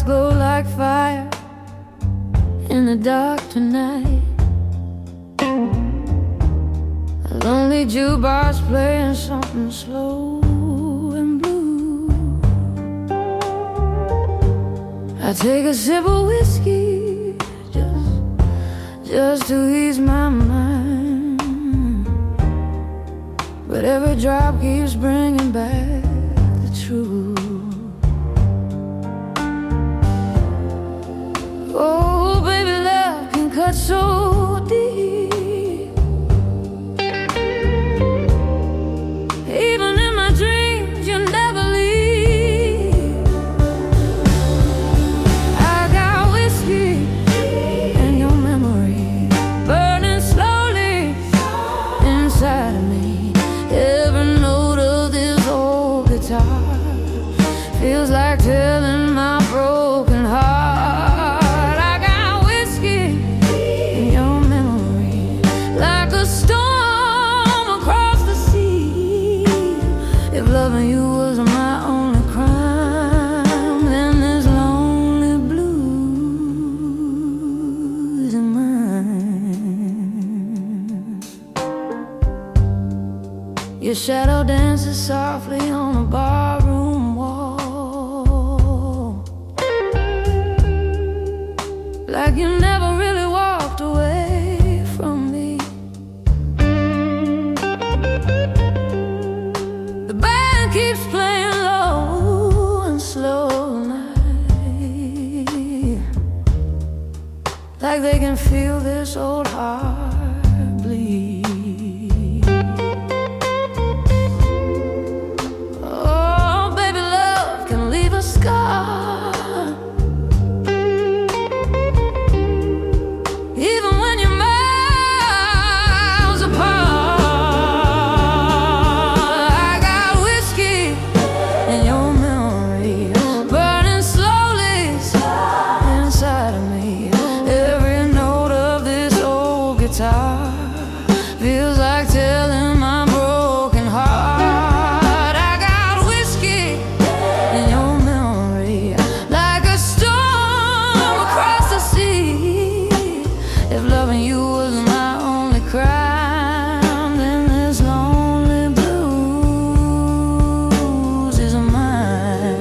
sparks glow like fire in the dark tonight. A lonely jukebox playing something slow and blue. I take a sip of whiskey just to ease my mind, but every drop keeps bringing back the truth. Oh, baby, love can cut so deep. Even in my dreams, you never leave. I got whiskey and your memory burning slowly inside of me. Every note of this old guitar feels like telling my broken heart. I got whiskey in your memory, like a storm across the sea. If loving you was my only crime, then this lonely blues is mine. Your shadow dances softly on a barroom wall, like you never really walked away from me. The band keeps playing low and slow night, like they can feel this old heart bleed. Oh, baby, love can leave a scar, even when you're miles apart. I got whiskey in your memory, burning slowly inside of me. Every note of this old guitar feels like telling my broken heart. I got whiskey in your memory, like a storm across the sea. If loving you was my only crime, then this lonely blues is mine.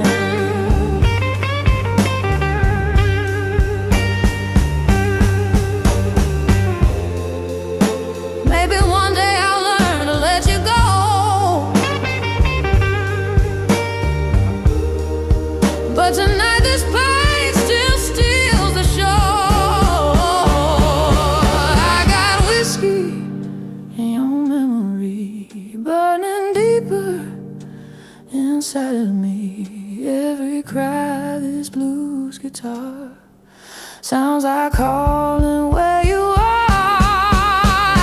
Maybe one day I'll learn to let you go, but tonight this pain still steals the show. I got whiskey in your memory, burning deeper inside of me. Every cry, this blues guitar sounds like calling where you are.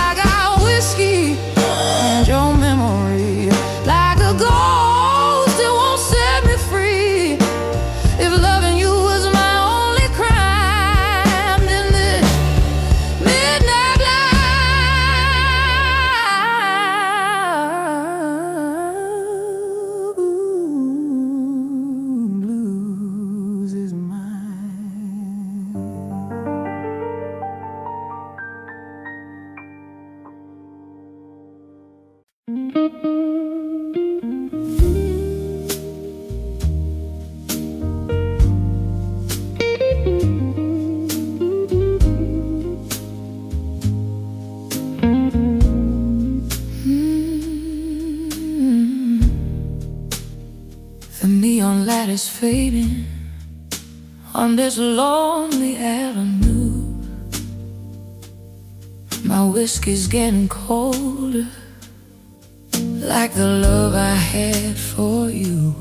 I got whiskey and your memory, like a ghost that won't set me free. If loving you was my only crime, then this midnight blues is mine. The neon light is fading on this lonely avenue. My whiskey's getting colder, like the love I had for you.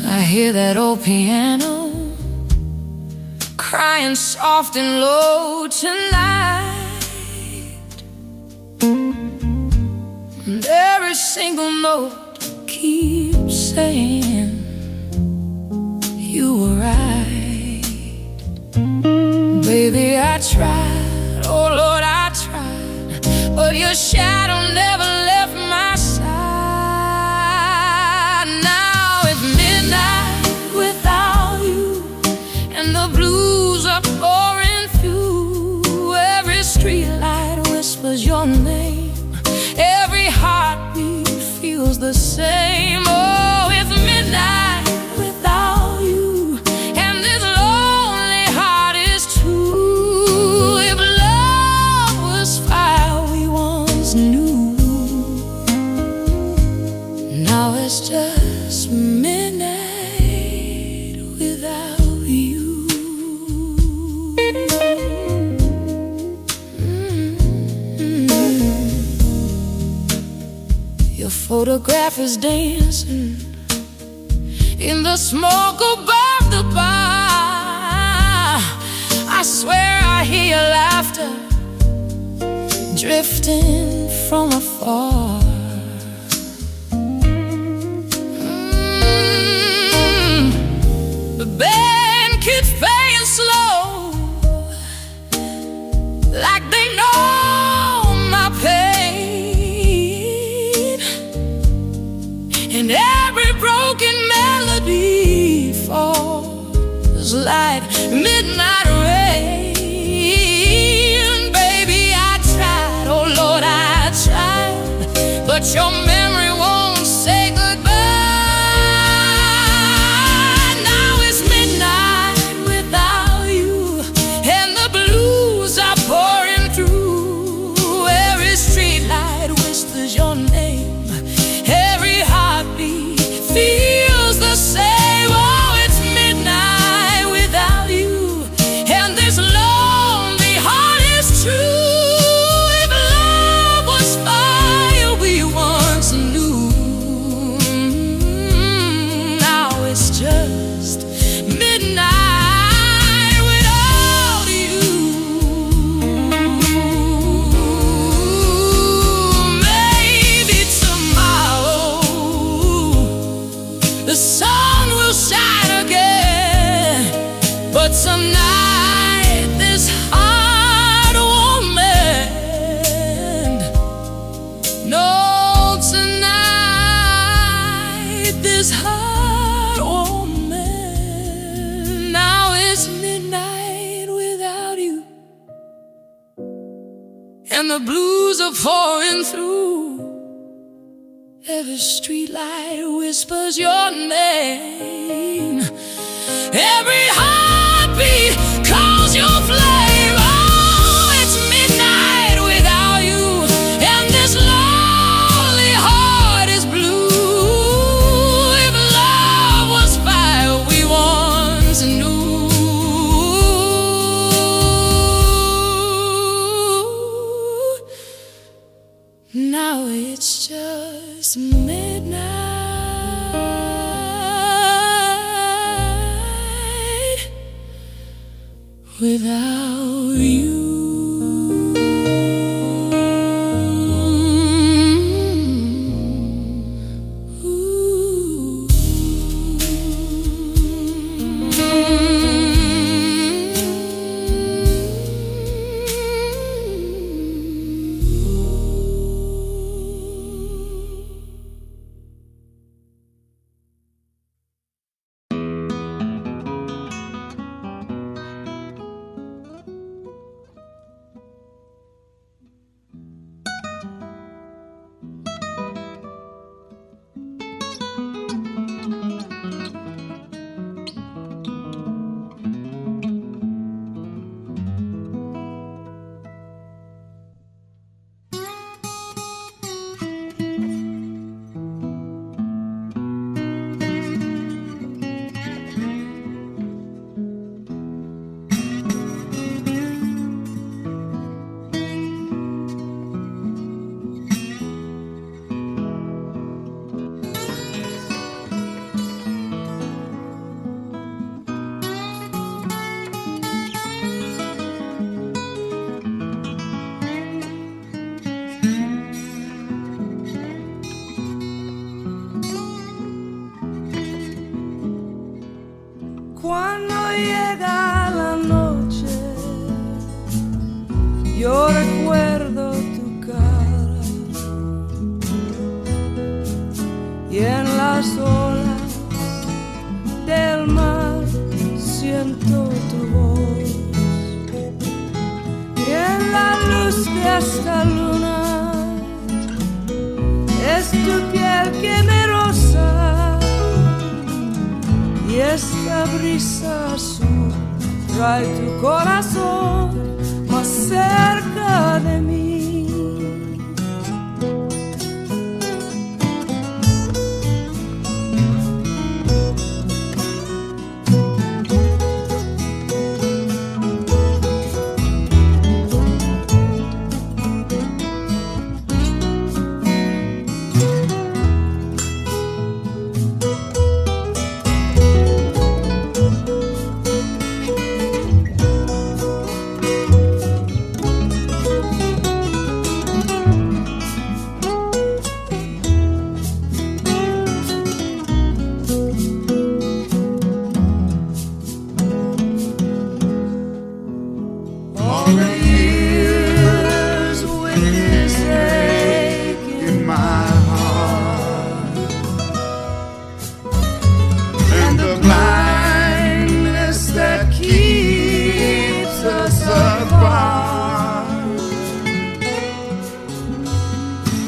I hear that old piano crying soft and low tonight, and every single note keeps saying you were right. Baby, I tried, oh Lord, I tried, but your shadow never left my side. the same. Oh, it's midnight without you, and this lonely heart is true. If love was fire we once knew, now it's just midnight without you. Your photograph is dancing in the smoke above the bar. I swear I hear your laughter drifting from afar. The band keeps playing slow, like they know my pain, and every broken melody falls like midnight rain. Baby, I tried, oh Lord, I tried, but your memory won't say goodbye. Now it's midnight without you, and the blues are pouring through. Every streetlight whispers your name, every heartbeat feels the same. Oh, it's midnight without you, and this lonely heart is true. If love was fire we once knew, now it's just midnight without you. Maybe tomorrow the sun will shine again, but tonight this heart won't mend. No, tonight this heart won't mend. Now it's midnight without you, and the blues are pouring through. Every streetlight whispers your name, every heartbeat calls your flame. Oh, it's midnight without you, and this lonely heart is blue. If love was fire we once knew, now it's just midnight without you. Cuando llega la noche, yo recuerdo tu cara, y en las olas del mar siento tu voz, y en la luz de esta luna es tu piel que me roza y esta brisa azul trae tu corazón más cerca de mí.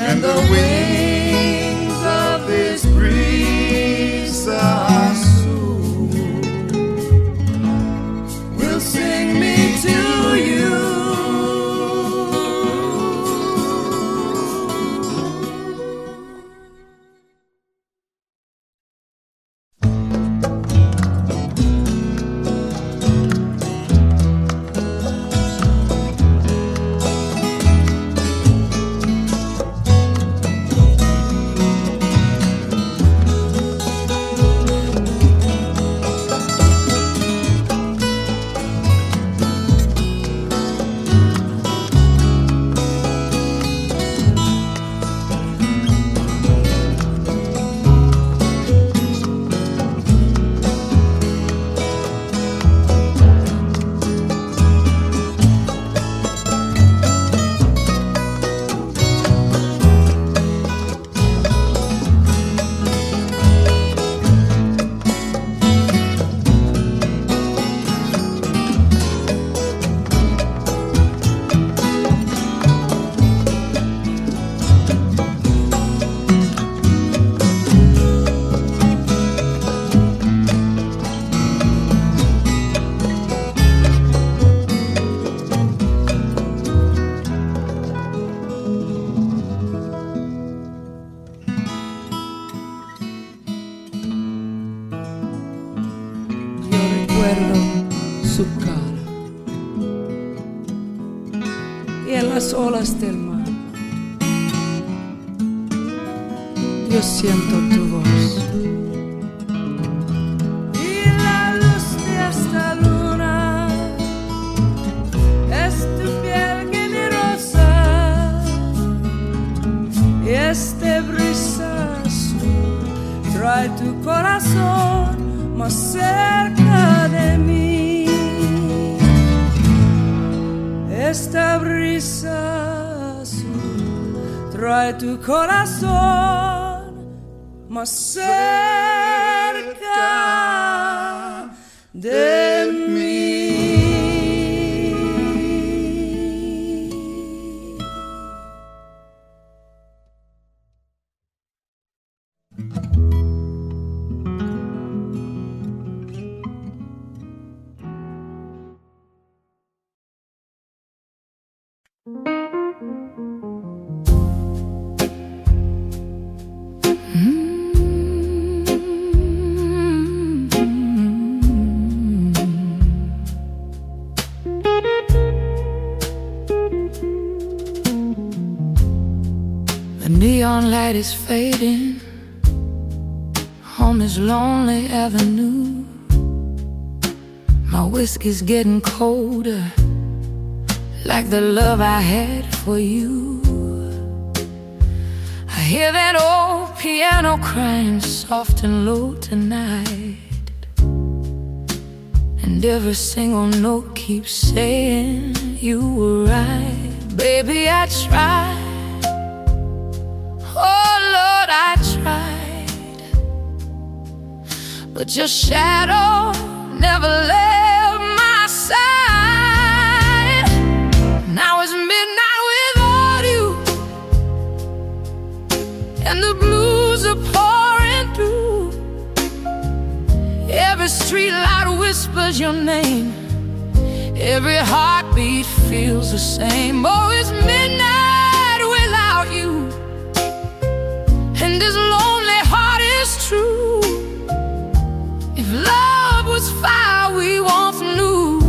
And the wings of this breeze are soon will sing me to you. Su cara y en las olas del mar yo siento tu voz y la luz de esta luna es tu piel que me roza y este brisa azul trae tu corazón más cerca de mí. Esta brisa azul trae tu corazón más cerca de mí. The neon light is fading, home is lonely avenue. My whiskey's getting colder, like the love I had for you. I hear that old piano crying soft and low tonight, and every single note keeps saying you were right. Baby, I tried, oh Lord, I tried, but your shadow never left my side. Now it's midnight without you, and the your name. Every heartbeat feels the same. Oh, it's midnight without you, and this lonely heart is true. If love was fire we once knew,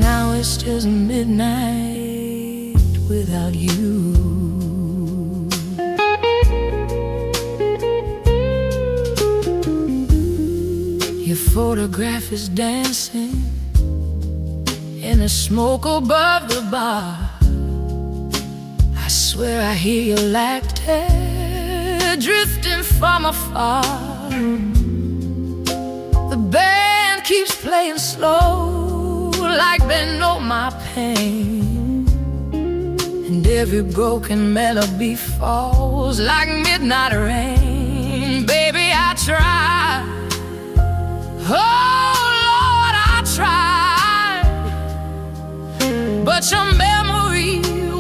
now it's just midnight without you. Your photograph is dancing in the smoke above the bar. I swear I hear your laughter drifting from afar. The band keeps playing slow, like they know my pain, and every broken melody falls like midnight rain. Baby, I try, oh Lord, I try, but your memory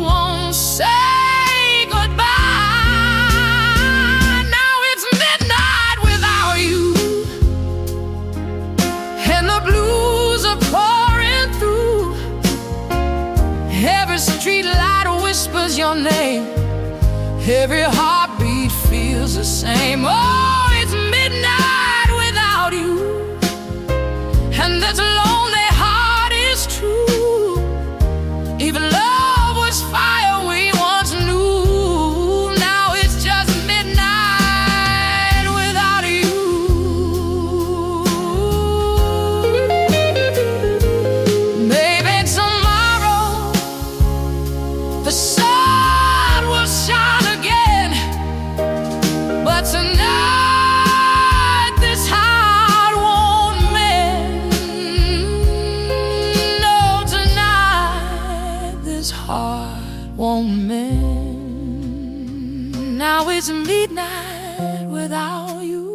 won't say goodbye. Now it's midnight without you, and the blues are pouring through. Every street light whispers your name. Every heartbeat feels the same. Oh, it's midnight without you, and this lonely heart is true. Even love was fire we once knew. Now it's just midnight without you. Maybe tomorrow the sun will shine again, but tonight this heart won't mend. No, tonight this heart won't mend. Now it's midnight without you,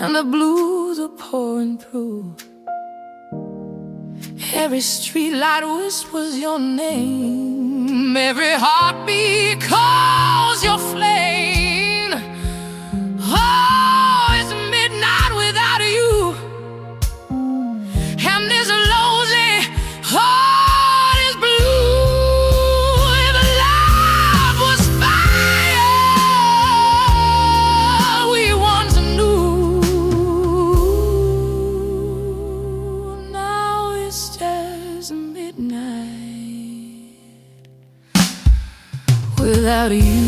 and the blues are pouring through. Every street light whispers your name. Every heartbeat calls your flame. Oh, it's midnight without you, and this lonely heart is blue. If love was fire we once knew, now it's just midnight without you.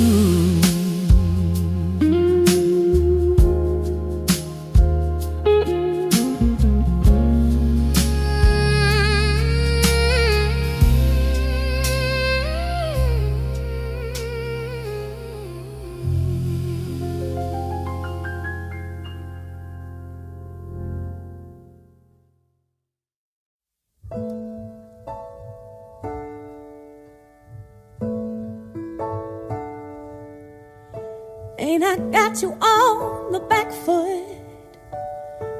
Ain't I got you on the back foot,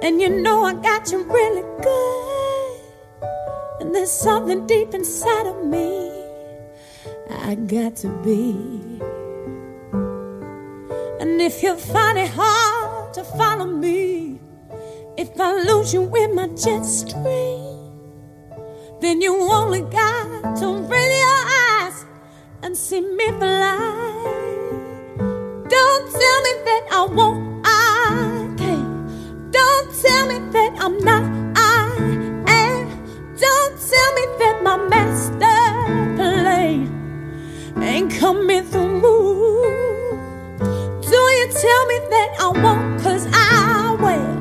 and you know I got you really good. And there's something deep inside of me I got to be. And if you find it hard to follow me, if I lose you in my jet stream, then you only got to raise your eyes and see me fly. Don't tell me that I won't, I can't. Don't tell me that I'm not, I am. Don't tell me that my master plan ain't coming through. Do you tell me that I won't, 'cause I will.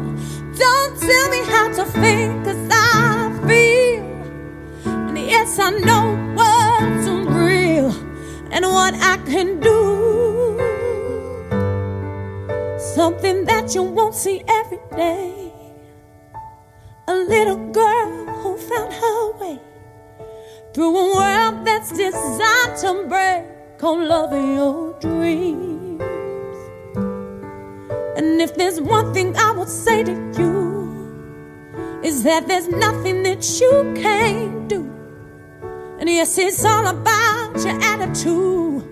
Don't tell me how to think, 'cause I feel. And yes, I know what's real and what I can do. Something that you won't see every day. A little girl who found her way through a world that's designed to break on love of your dreams. And if there's one thing I would say to you, is that there's nothing that you can't do. And yes, it's all about your attitude.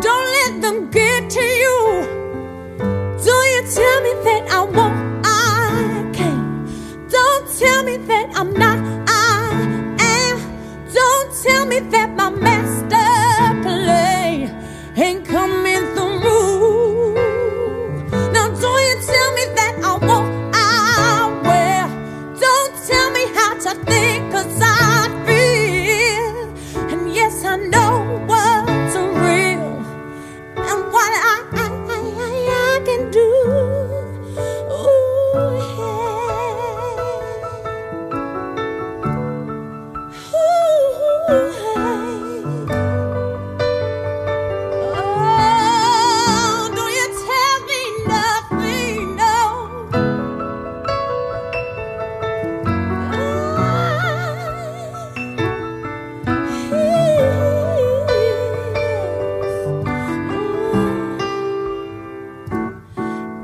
Don't let them get to you. Do you tell me that I won't, I can't? that I'm not, I am. Don't tell me that my master play ain't coming through. Now don't you tell me that I won't, I will. Don't tell me how to think, 'cause I feel. And yes, I know what's real and what I can do. Ooh, yeah. Ooh, hey. Oh, don't you tell me nothing, no.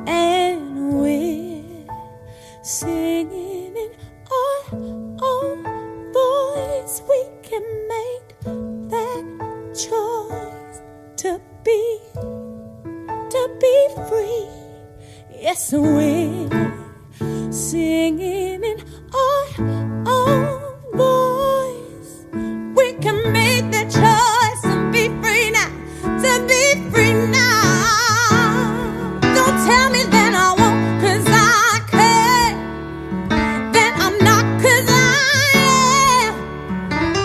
And we're singing in our own voice. We can make that choice to be free. Yes, we're singing in our own voice. We can make that choice to be free now, to be free now. Don't tell me that I won't, 'cause I can. That I'm not, 'cause I am.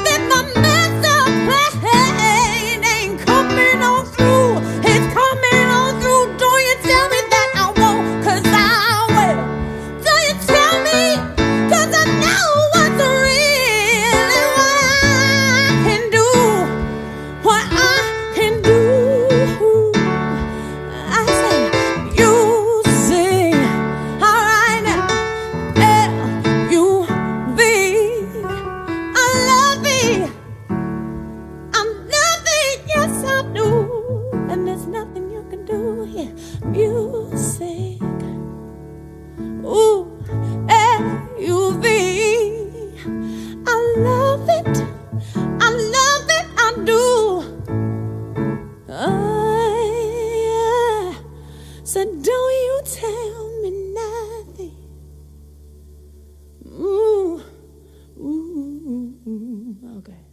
That my master plan ain't coming on through. It's coming on through. Don't you tell me that I won't, 'cause I will. Don't you tell me, 'cause I know what's real and what I can do. What I can do. I say, you sing, all right now. L-U-V. I love it. I'm loving, yes I do. And there's nothing you can do here. Music. Ooh, L-U-V. I love it. I love it, I do. Yeah. So don't you tell me nothing. Ooh, ooh, okay.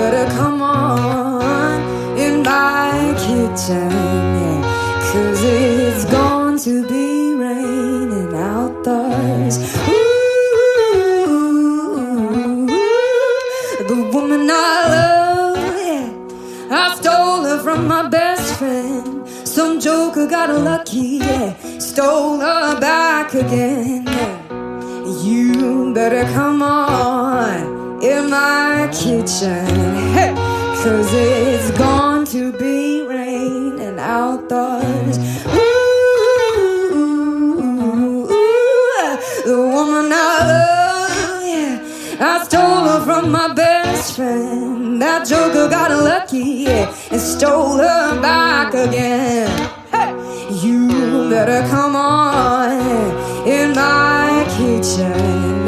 better come on in my kitchen, yeah, 'cause it's going to be raining outdoors. Ooh, the woman I love, yeah, I stole her from my best friend. Some joker got lucky, yeah, stole her back again, yeah. You better come on in my kitchen, hey, 'cause it's going to be raining outdoors. Ooh, the woman I love, yeah, I stole her from my best friend. That joker got lucky, yeah, and stole her back again. Hey, you better come on in my kitchen,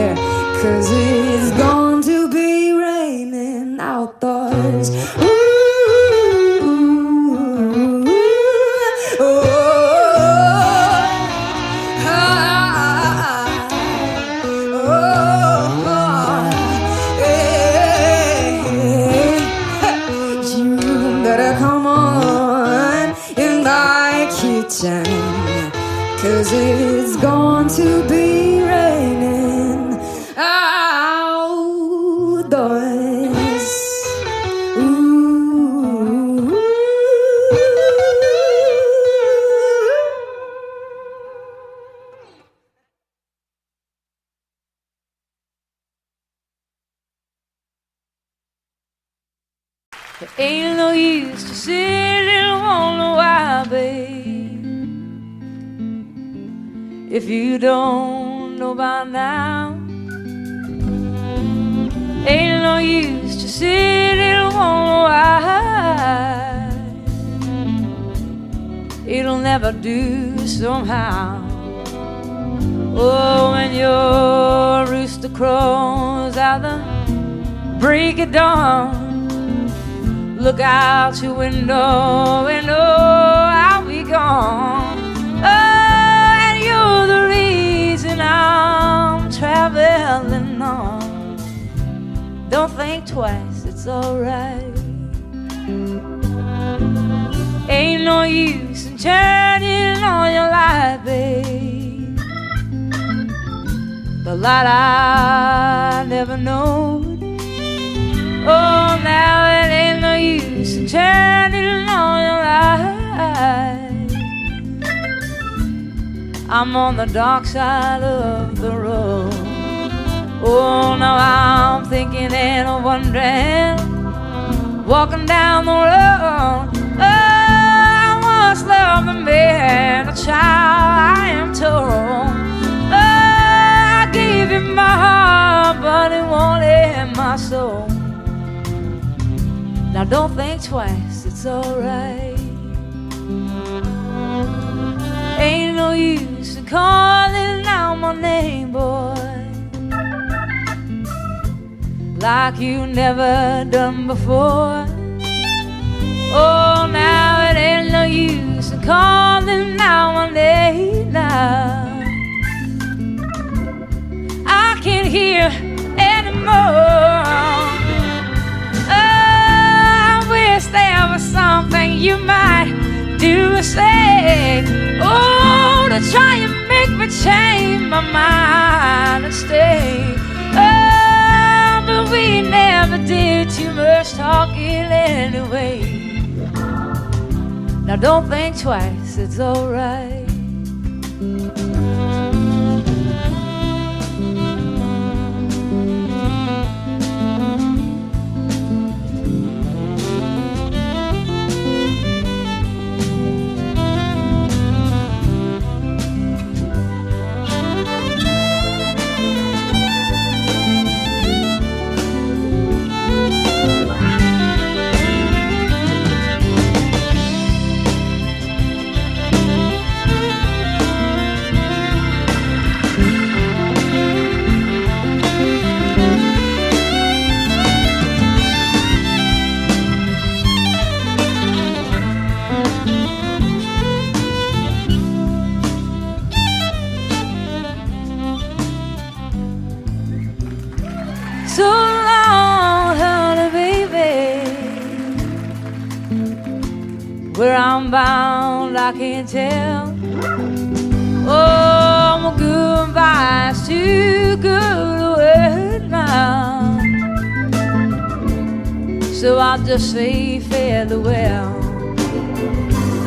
'cause it's going to be raining outdoors. Ooh, oh, you better come on in my kitchen, 'cause it's going to be raining outdoors. Ooh. There ain't no use to sit and wonder why, babe, if you don't know by now. Ain't no use to sit and wonder why. It'll never do somehow. Oh, when your rooster crows out the break of dawn, look out your window and oh, I'll be gone. Oh, and you're the reason I'm traveling on. Don't think twice, it's alright. Ain't no use in turning on your light, babe, the light I never knowed. Oh, now it ain't no use in turning on your light. I'm on the dark side of the road. Oh, now I'm thinking and wondering, walking down the road. Oh, I once loved a man, a child, I am told. Oh, I gave him my heart, but it wanted my soul. Now don't think twice, it's alright. Ain't no use in calling out my name, boy, like you never done before. Oh, now it ain't no use in calling out my name now. I can't hear anymore. There was something you might do or say, oh, to try and make me change my mind and stay. Oh, but we never did too much talking anyway. Now don't think twice, it's alright. Where I'm bound, I can't tell. Oh, my goodbye's too good to wait now. So I'll just say farewell.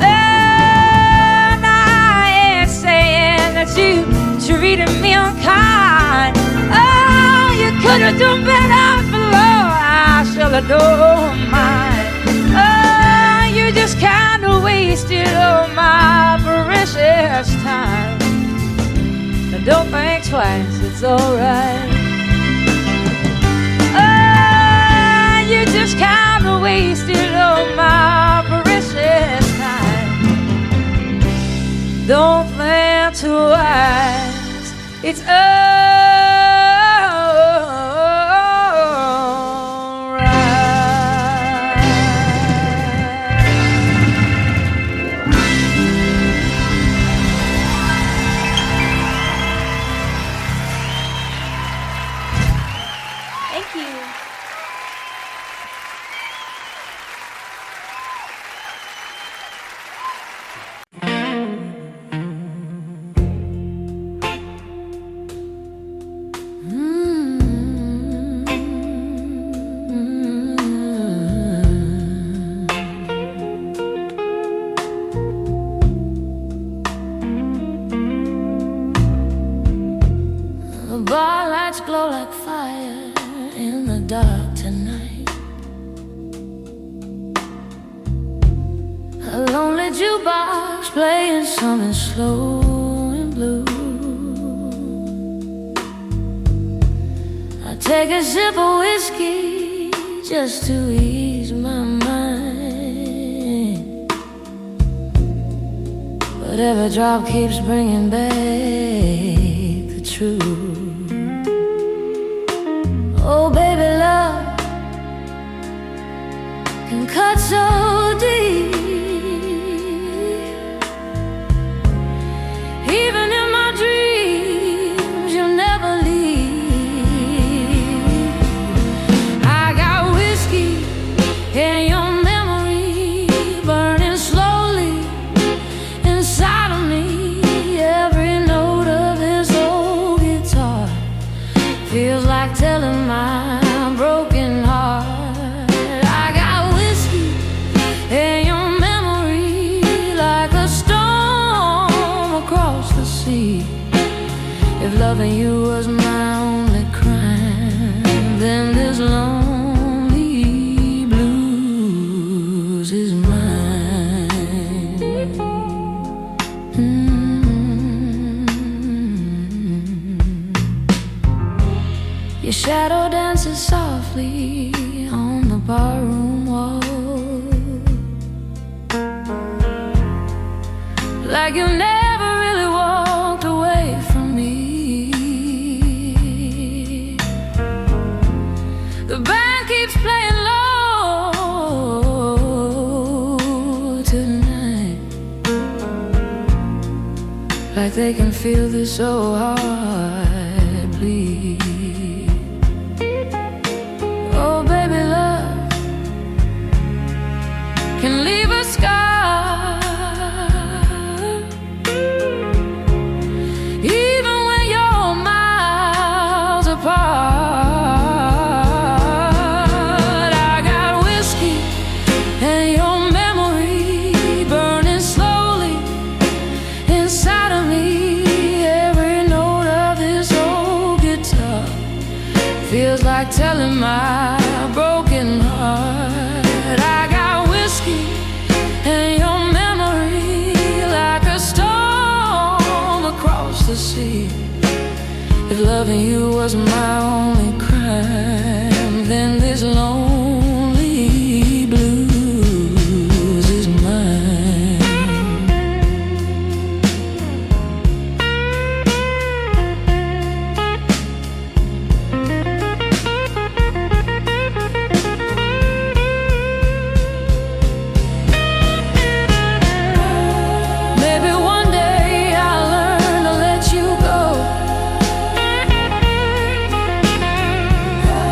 And I ain't saying that you treated me unkind. Oh, you could have done better for love. I should have known mine. Oh, you just kind of wasted all my precious time. Now don't think twice, it's alright. Oh, you just kind of wasted all my precious time. Don't think twice, it's glow like fire in the dark tonight. A lonely jukebox playing something slow and blue. I take a sip of whiskey just to ease my mind, but every drop keeps bringing back the truth. Oh, baby, love can cut so deep. Even in my dreams, you'll never leave. I got whiskey in your memory, burning slowly inside of me. Every note of this old guitar feels like telling my broken heart. I got whiskey in your memory, like a storm across the sea. If loving you was my only crime, then this lonely blues is mine. Your shadow dances softly on the barroom wall, like you never really walked away from me. The band keeps playing low tonight, like they can feel this so hard bleed. Oh, baby, love can leave a scar, even when you're miles apart. I got whiskey and your memory burning slowly inside of me. Every note of this old guitar feels like telling my broken heart. I got whiskey and your memory, like a storm across the sea. If loving you was my only crime, then this lonely blues is mine. Maybe one day I'll learn to let you go,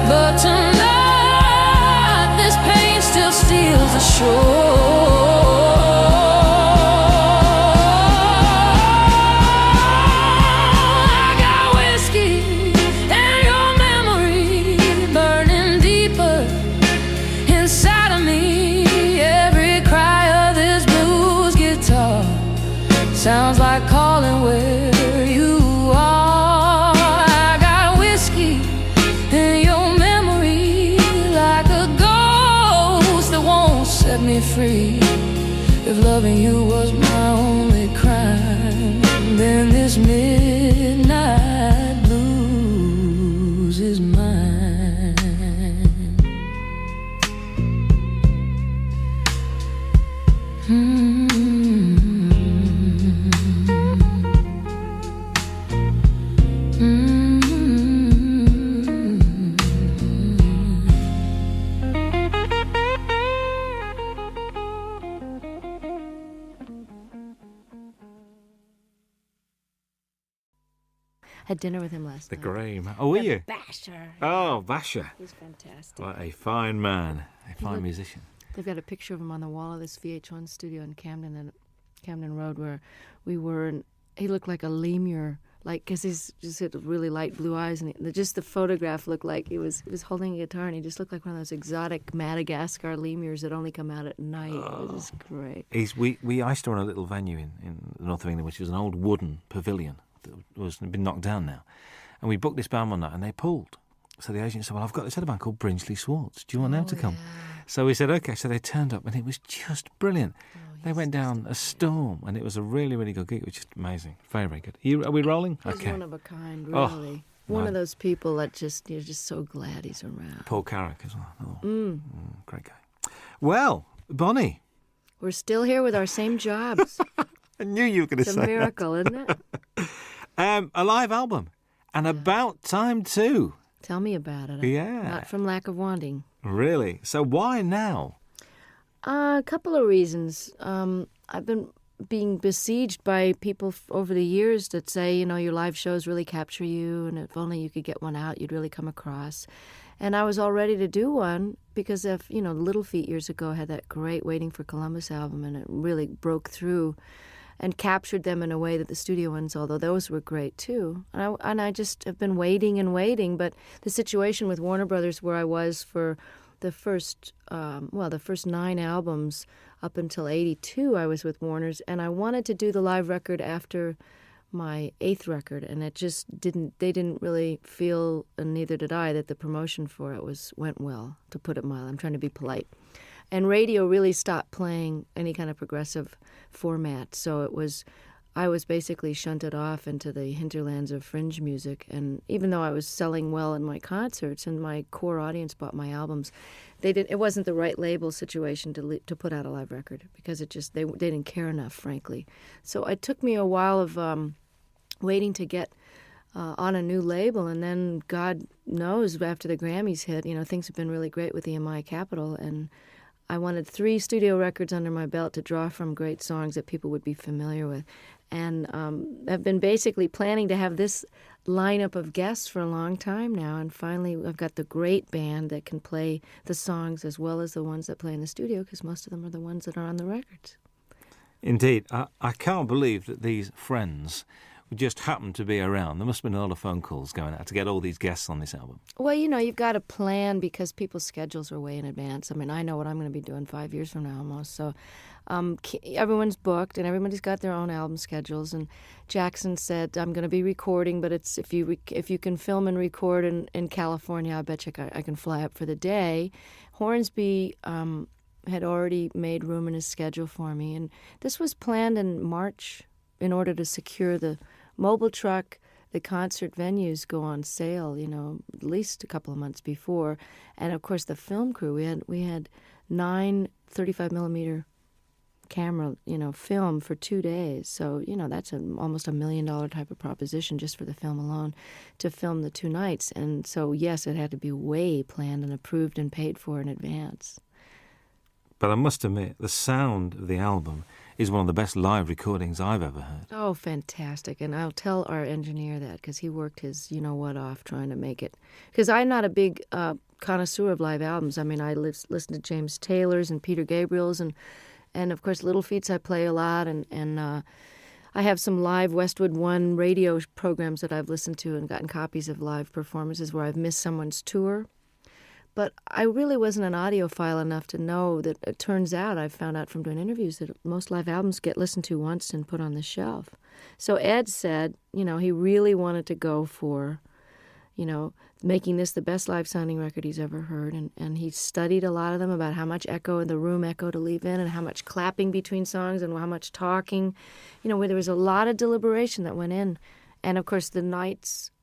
but tonight this pain still steals the show. sounds like calling where you are. I got whiskey in your memory, like a ghost that won't set me free. If loving you was my only crime, then this midnight blues is mine. Had dinner with him last The night. grey man. Oh, were you? Basher. Oh, Basher. He's fantastic. What a fine man. A fine musician. They've got a picture of him on the wall of this VH1 studio in Camden Road where we were, and he looked like a lemur, like, because he's just had really light blue eyes, and just the photograph looked like he was holding a guitar, and he just looked like one of those exotic Madagascar lemurs that only come out at night. It was just great. We I used to run a little venue in the north of England, which was an old wooden pavilion that was been knocked down now, and we booked this band one night, and they pulled. So the agent said, "Well, I've got this other band called Brinsley Swartz. Do you want them to come?" Yeah. So we said, "Okay." So they turned up, and it was just brilliant. They went down a storm, and it was a really, really good gig. It was just amazing. Very, very good. Are we rolling? He's Okay. one of a kind, Oh, really. One man. of those people that you're just so glad he's around. Paul Carrick as well. Oh, great guy. Well, Bonnie, We're still here with our same jobs. I knew you were going to It's say a miracle, isn't it? that. A live album, and about time too. Tell me about it. Yeah. Not from lack of wanting. Really? So why now? A couple of reasons. I've been being besieged by people over the years that say, your live shows really capture you, and if only you could get one out, you'd really come across. And I was all ready to do one because of, Little Feat years ago had that great Waiting for Columbus album, and it really broke through and captured them in a way that the studio ones, although those were great too. And I just have been waiting and waiting. But the situation with Warner Brothers, where I was for the first 9 albums up until '82, I was with Warner's, and I wanted to do the live record after my 8th record, and it just didn't. They didn't really feel, and neither did I, that the promotion for it went well. To put it mildly, I'm trying to be polite. And radio really stopped playing any kind of progressive format, so I was basically shunted off into the hinterlands of fringe music. And even though I was selling well in my concerts and my core audience bought my albums, it wasn't the right label situation to put out a live record, because they didn't care enough, frankly. So it took me a while of waiting to get on a new label, and then God knows, after the Grammys hit, things have been really great with EMI Capitol, and I wanted 3 studio records under my belt to draw from great songs that people would be familiar with. And I've been basically planning to have this lineup of guests for a long time now, and finally I've got the great band that can play the songs as well as the ones that play in the studio, because most of them are the ones that are on the records. Indeed. I can't believe that these friends just happened to be around. There must have been a lot of phone calls going out to get all these guests on this album. Well, you've got to plan, because people's schedules are way in advance. I mean, I know what I'm going to be doing 5 years from now almost. So everyone's booked, and everybody's got their own album schedules. And Jackson said, I'm going to be recording, but it's if you can film and record in California, I bet you I can fly up for the day. Hornsby had already made room in his schedule for me. And this was planned in March in order to secure the mobile truck. The concert venues go on sale, at least a couple of months before. And, of course, the film crew, we had 9 35-millimeter camera, film for 2 days. So, that's almost $1 million type of proposition just for the film alone to film the 2 nights. And so, yes, it had to be way planned and approved and paid for in advance. But I must admit, the sound of the album is one of the best live recordings I've ever heard. Oh, fantastic. And I'll tell our engineer that, because he worked his you-know-what off trying to make it. Because I'm not a big connoisseur of live albums. I mean, I listen to James Taylor's and Peter Gabriel's, and of course, Little Feats I play a lot, and I have some live Westwood One radio programs that I've listened to and gotten copies of live performances where I've missed someone's tour. But I really wasn't an audiophile enough to know that it turns out, I've found out from doing interviews, that most live albums get listened to once and put on the shelf. So Ed said, he really wanted to go for, making this the best live sounding record he's ever heard. And he studied a lot of them about how much echo in the room echo to leave in and how much clapping between songs and how much talking, where there was a lot of deliberation that went in. And of course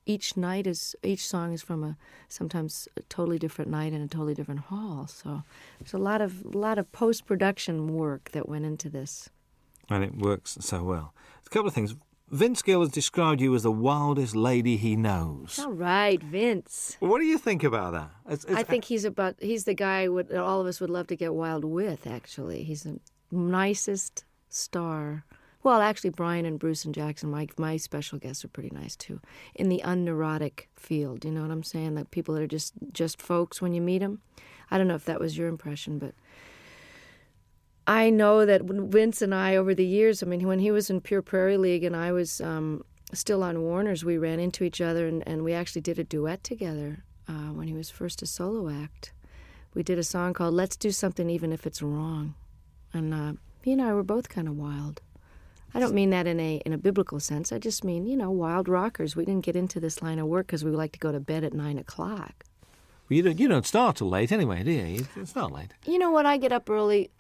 each song is from sometimes a totally different night in a totally different hall. So there's a lot of post-production work that went into this. And it works so well. A couple of things. Vince Gill has described you as the wildest lady he knows. All right, Vince. What do you think about that? I think he's the guy that all of us would love to get wild with, actually. He's the nicest star. Well, actually, Brian and Bruce and Jackson, my special guests, are pretty nice, too, in the unneurotic field. You know what I'm saying? Like people that are just folks when you meet them. I don't know if that was your impression, but I know that Vince and I, over the years, when he was in Pure Prairie League and I was still on Warner's, we ran into each other and we actually did a duet together when he was first a solo act. We did a song called Let's Do Something Even If It's Wrong. And he and I were both kind of wild. I don't mean that in a biblical sense. I just mean, wild rockers. We didn't get into this line of work because we like to go to bed at 9 o'clock. Well, you don't start till late anyway, do you? It's not late. You know what? I get up early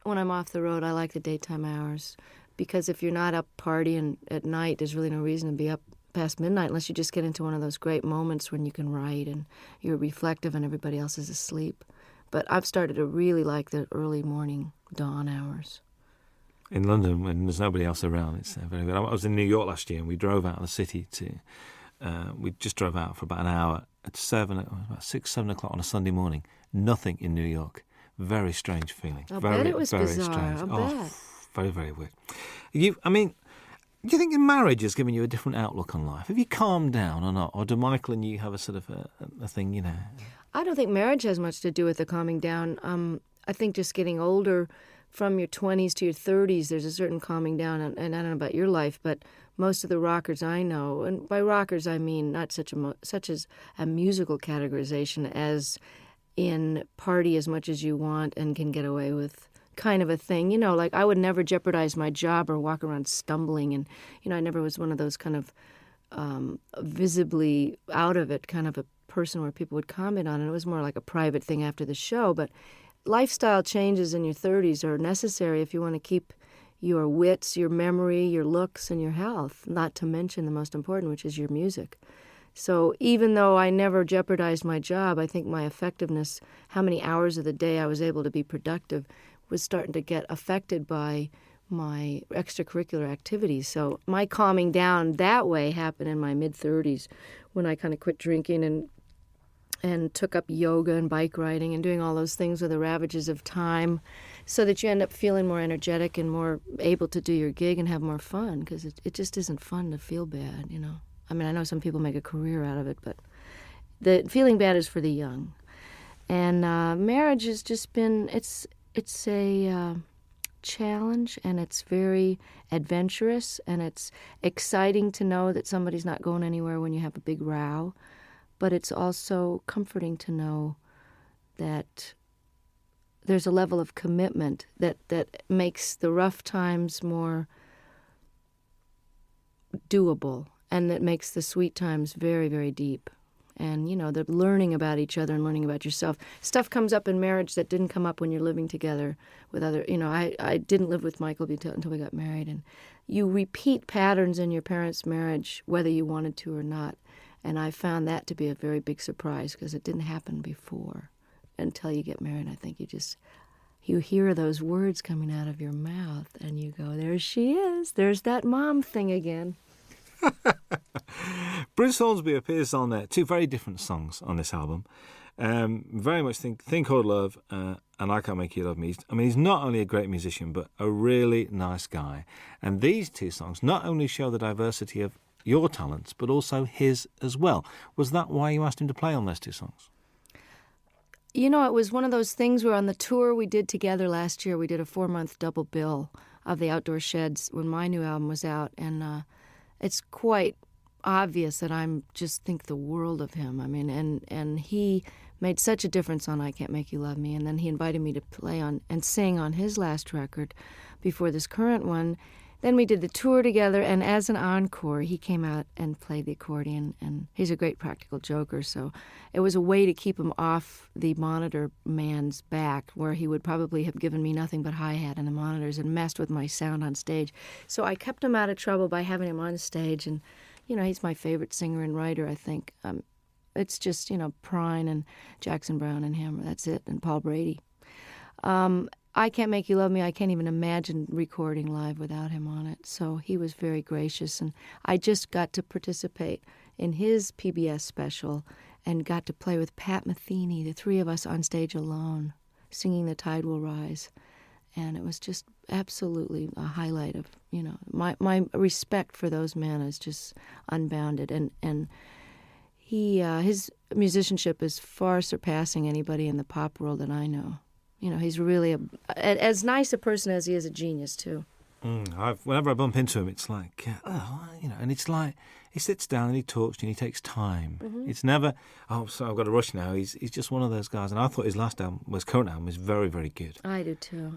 when I'm off the road. I like the daytime hours because if you're not up partying at night, there's really no reason to be up past midnight unless you just get into one of those great moments when you can write and you're reflective and everybody else is asleep. But I've started to really like the early morning dawn hours. In London, when there's nobody else around, it's very good. I was in New York last year, and we drove out of the city we just drove out for about an hour at about 6, 7 o'clock on a Sunday morning. Nothing in New York. Very strange feeling. I very, bet it was very bizarre. strange. I bet. Very, very weird. Do you think marriage has given you a different outlook on life? Have you calmed down or not? Or do Michael and you have a sort of a thing, I don't think marriage has much to do with the calming down. I think just getting older, from your 20s to your 30s, there's a certain calming down. And I don't know about your life, but most of the rockers I know, and by rockers I mean not such as a musical categorization as in party as much as you want and can get away with kind of a thing. Like I would never jeopardize my job or walk around stumbling. And, I never was one of those kind of visibly out of it kind of a person where people would comment on it. It was more like a private thing after the show. But lifestyle changes in your 30s are necessary if you want to keep your wits, your memory, your looks, and your health, not to mention the most important, which is your music. So even though I never jeopardized my job, I think my effectiveness, how many hours of the day I was able to be productive, was starting to get affected by my extracurricular activities. So my calming down that way happened in my mid-30s when I kind of quit drinking and took up yoga and bike riding and doing all those things with the ravages of time so that you end up feeling more energetic and more able to do your gig and have more fun because it just isn't fun to feel bad, I know some people make a career out of it, but the feeling bad is for the young. And marriage has just been, it's a challenge and it's very adventurous and it's exciting to know that somebody's not going anywhere when you have a big row. But it's also comforting to know that there's a level of commitment that makes the rough times more doable and that makes the sweet times very, very deep. And, the learning about each other and learning about yourself. Stuff comes up in marriage that didn't come up when you're living together with other, I didn't live with Michael until we got married. And you repeat patterns in your parents' marriage, whether you wanted to or not. And I found that to be a very big surprise because it didn't happen before until you get married. I think you hear those words coming out of your mouth and you go, there she is. There's that mom thing again. Bruce Hornsby appears on two very different songs on this album. Very much Think Called Love and I Can't Make You Love Me. He's not only a great musician, but a really nice guy. And these two songs not only show the diversity of your talents, but also his as well. Was that why you asked him to play on those two songs? It was one of those things where on the tour we did together last year, we did a 4-month double bill of the Outdoor Sheds when my new album was out. And it's quite obvious that I just think the world of him. And he made such a difference on I Can't Make You Love Me. And then he invited me to play on and sing on his last record before this current one. Then we did the tour together, and as an encore, he came out and played the accordion, and he's a great practical joker, so it was a way to keep him off the monitor man's back, where he would probably have given me nothing but hi-hat in the monitors and messed with my sound on stage. So I kept him out of trouble by having him on stage, and, he's my favorite singer and writer, I think. It's just, Prine and Jackson Browne and him, that's it, and Paul Brady. I Can't Make You Love Me, I can't even imagine recording live without him on it. So he was very gracious, and I just got to participate in his PBS special and got to play with Pat Metheny, the three of us on stage alone, singing The Tide Will Rise. And it was just absolutely a highlight of, my respect for those men is just unbounded. And his musicianship is far surpassing anybody in the pop world that I know. He's really as nice a person as he is a genius, too. Whenever I bump into him, it's like, and it's like he sits down and he talks to you and he takes time. Mm-hmm. It's never, so I've got to rush now. He's just one of those guys. And I thought his current album was very, very good. I do, too.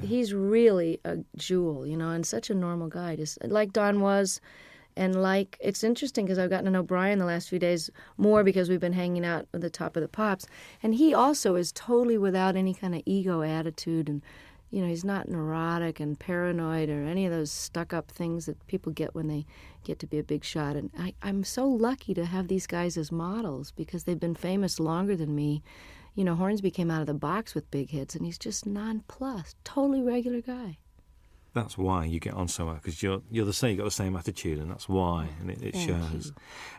He's really a jewel, and such a normal guy, just like Don was. And it's interesting because I've gotten to know Brian the last few days more because we've been hanging out at the Top of the Pops. And he also is totally without any kind of ego attitude. And, he's not neurotic and paranoid or any of those stuck-up things that people get when they get to be a big shot. And I'm so lucky to have these guys as models because they've been famous longer than me. Hornsby came out of the box with big hits, and he's just nonplussed, totally regular guy. That's why you get on so well, because you're the same. You've got the same attitude, and that's why, and it shows.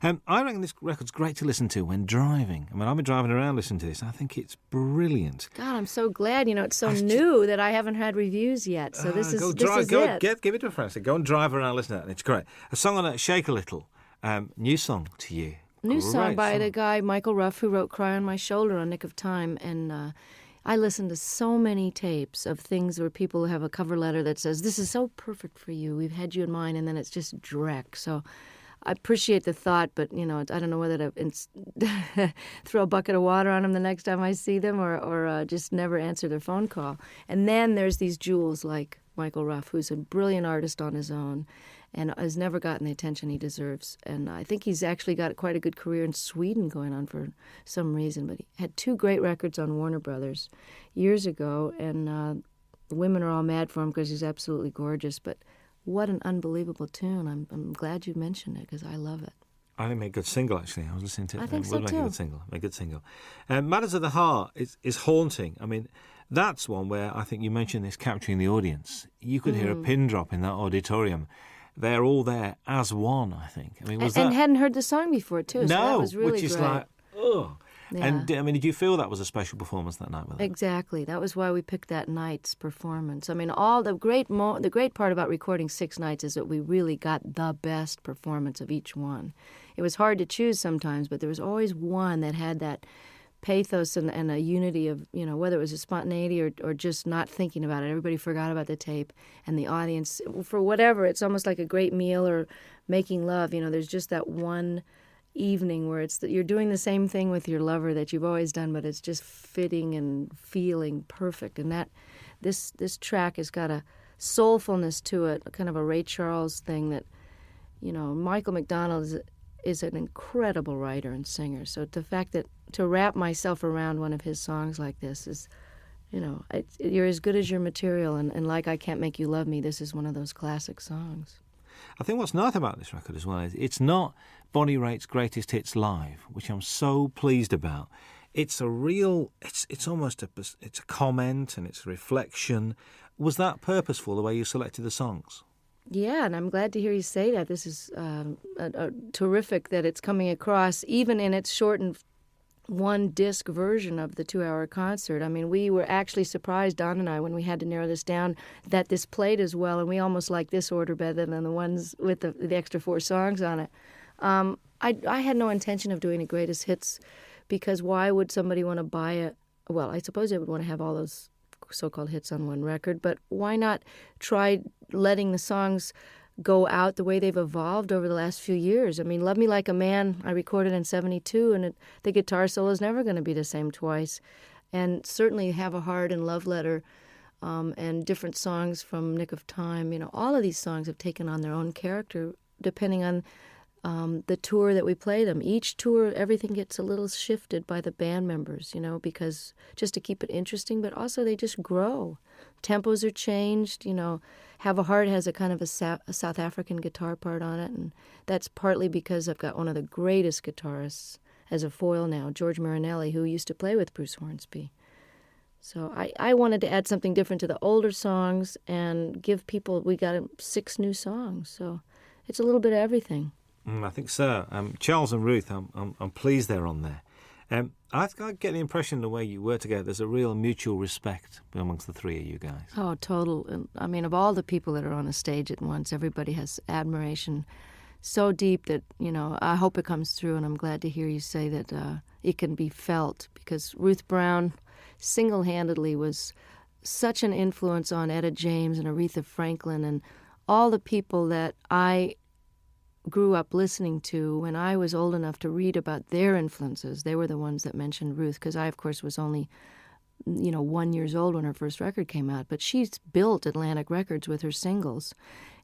I reckon this record's great to listen to when driving. I've been driving around listening to this. I think it's brilliant. God, I'm so glad. It's so new that I haven't had reviews yet. So this is it. Give it to a friend. So go and drive around, listen to it, and it's great. A song on it, Shake a Little. New song to you. New song by the guy Michael Ruff, who wrote "Cry on My Shoulder" on Nick of Time, and. I listen to so many tapes of things where people have a cover letter that says, "This is so perfect for you. We've had you in mind," and then it's just dreck. So I appreciate the thought, but, I don't know whether to throw a bucket of water on them the next time I see them or just never answer their phone call. And then there's these jewels like Michael Ruff, who's a brilliant artist on his own and has never gotten the attention he deserves. And I think he's actually got quite a good career in Sweden going on for some reason. But he had 2 great records on Warner Brothers years ago, and the women are all mad for him because he's absolutely gorgeous. But what an unbelievable tune. I'm glad you mentioned it because I love it. I think it made a good single, actually. I was listening to it. I think so, would make too. A good single. Matters of the Heart is haunting. That's one where I think you mentioned this capturing the audience. You could hear a pin drop in that auditorium. They're all there as one, I think. And hadn't heard the song before, too, so that was really which is great. like, ugh. Yeah. And, did you feel that was a special performance that night with them? Exactly. That was why we picked that night's performance. All the great part about recording 6 nights is that we really got the best performance of each one. It was hard to choose sometimes, but there was always one that had that pathos and a unity of, whether it was a spontaneity or just not thinking about it. Everybody forgot about the tape, and the audience, for whatever, it's almost like a great meal or making love. There's just that one evening where it's that you're doing the same thing with your lover that you've always done, but it's just fitting and feeling perfect. And that this track has got a soulfulness to it, kind of a Ray Charles thing that, Michael McDonald is an incredible writer and singer. So the fact that to wrap myself around one of his songs like this is, you're as good as your material. And like I Can't Make You Love Me, this is one of those classic songs. I think what's nice about this record as well is it's not Bonnie Raitt's greatest hits live, which I'm so pleased about. It's a real, it's almost it's a comment and it's a reflection. Was that purposeful, the way you selected the songs? Yeah, and I'm glad to hear you say that. This is terrific that it's coming across, even in its shortened one-disc version of the 2-hour concert. We were actually surprised, Don and I, when we had to narrow this down, that this played as well, and we almost like this order better than the ones with the extra 4 songs on it. I had no intention of doing a greatest hits because why would somebody want to buy it? Well, I suppose they would want to have all those so-called hits on one record, but why not try letting the songs go out the way they've evolved over the last few years. I mean, Love Me Like a Man, I recorded in 72, and the guitar solo is never going to be the same twice. And certainly Have a Heart and Love Letter and different songs from Nick of Time, all of these songs have taken on their own character depending on the tour that we play them. Each tour, everything gets a little shifted by the band members, because just to keep it interesting, but also they just grow. Tempos are changed, Have a Heart has a kind of a South African guitar part on it, and that's partly because I've got one of the greatest guitarists as a foil now, George Marinelli, who used to play with Bruce Hornsby. So I wanted to add something different to the older songs and give people, we got 6 new songs, so it's a little bit of everything. I think so. Charles and Ruth, I'm pleased they're on there. I get the impression the way you work together, there's a real mutual respect amongst the three of you guys. Oh, total. I mean, of all the people that are on a stage at once, everybody has admiration so deep that, I hope it comes through, and I'm glad to hear you say that it can be felt, because Ruth Brown single-handedly was such an influence on Etta James and Aretha Franklin and all the people that I grew up listening to when I was old enough to read about their influences. They were the ones that mentioned Ruth, because I, of course, was only 1 year old when her first record came out. But she's built Atlantic Records with her singles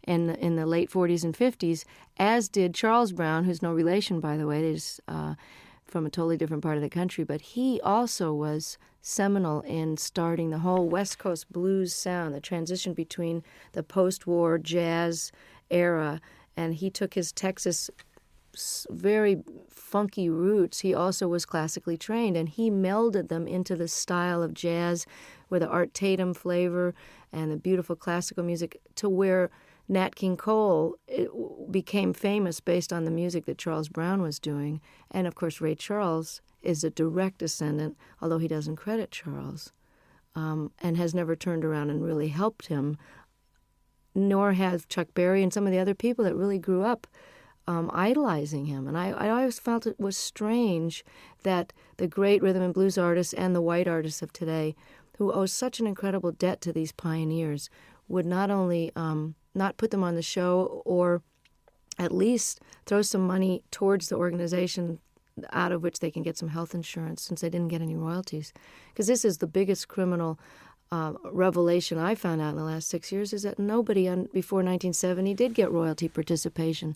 in the late 40s and 50s, as did Charles Brown, who's no relation, by the way. He's from a totally different part of the country. But he also was seminal in starting the whole West Coast blues sound, the transition between the post-war jazz era, and he took his Texas very funky roots. He also was classically trained, and he melded them into the style of jazz with the Art Tatum flavor and the beautiful classical music, to where Nat King Cole became famous based on the music that Charles Brown was doing. And, of course, Ray Charles is a direct descendant, although he doesn't credit Charles, and has never turned around and really helped him, nor has Chuck Berry and some of the other people that really grew up idolizing him. And I always felt it was strange that the great rhythm and blues artists and the white artists of today, who owe such an incredible debt to these pioneers, would not only not put them on the show, or at least throw some money towards the organization out of which they can get some health insurance, since they didn't get any royalties. Because this is the biggest criminal revelation I found out in the last 6 years, is that nobody before 1970 did get royalty participation.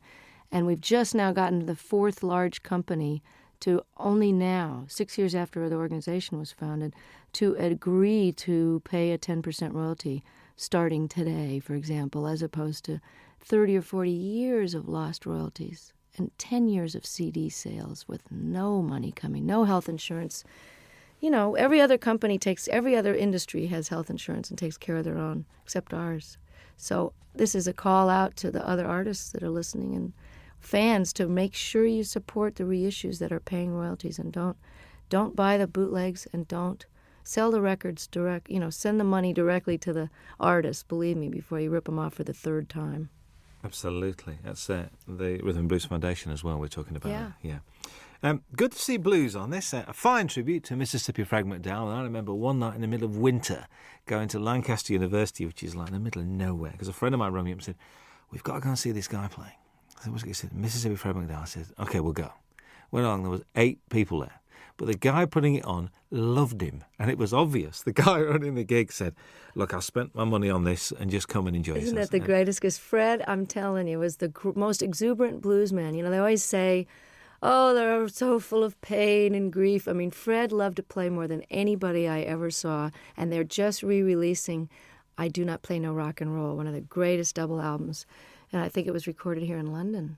And we've just now gotten to the 4th large company to only now, 6 years after the organization was founded, to agree to pay a 10% royalty starting today, for example, as opposed to 30 or 40 years of lost royalties and 10 years of CD sales with no money coming, no health insurance. Every other industry has health insurance and takes care of their own, except ours. So this is a call out to the other artists that are listening and fans to make sure you support the reissues that are paying royalties, and don't buy the bootlegs, and don't sell the records direct. Send the money directly to the artist, believe me, before you rip them off for the 3rd time. Absolutely. That's the Rhythm and Blues Foundation as well we're talking about. Yeah. Good to see blues on this. A fine tribute to Mississippi Frag McDowell. And I remember one night in the middle of winter going to Lancaster University, which is like in the middle of nowhere, because a friend of mine rang me up and said, "We've got to go and see this guy playing." I said, "What's it?" He said, "Mississippi Frag McDowell." I said, "Okay, we'll go." Went along, there was 8 people there. But the guy putting it on loved him, and it was obvious. The guy running the gig said, "Look, I spent my money on this, and just come and enjoy yourself." Isn't that the greatest? Because Fred, I'm telling you, was the most exuberant blues man. They always say, oh, they're so full of pain and grief. I mean, Fred loved to play more than anybody I ever saw, and they're just re-releasing I Do Not Play No Rock and Roll, one of the greatest double albums, and I think it was recorded here in London.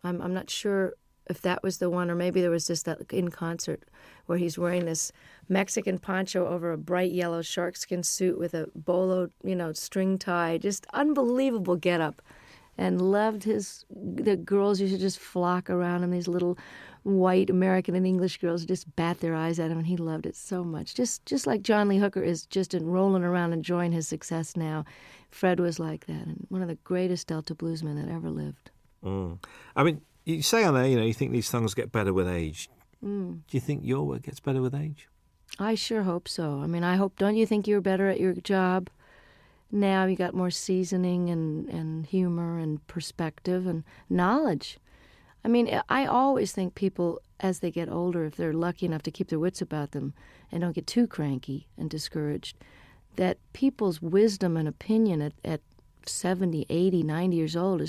I'm not sure if that was the one, or maybe there was just that in concert where he's wearing this Mexican poncho over a bright yellow sharkskin suit with a bolo, string tie, just unbelievable getup, and loved the girls used to just flock around him, these little white American and English girls just bat their eyes at him, and he loved it so much. Just like John Lee Hooker is just rolling around enjoying his success now, Fred was like that, and one of the greatest Delta bluesmen that ever lived. I mean, you say on there, you think these songs get better with age. Do you think your work gets better with age? I sure hope so. I mean, don't you think you're better at your job Now you got more seasoning and humor and perspective and knowledge. I mean, I always think people, as they get older, if they're lucky enough to keep their wits about them and don't get too cranky and discouraged, that people's wisdom and opinion at 70, 80, 90 years old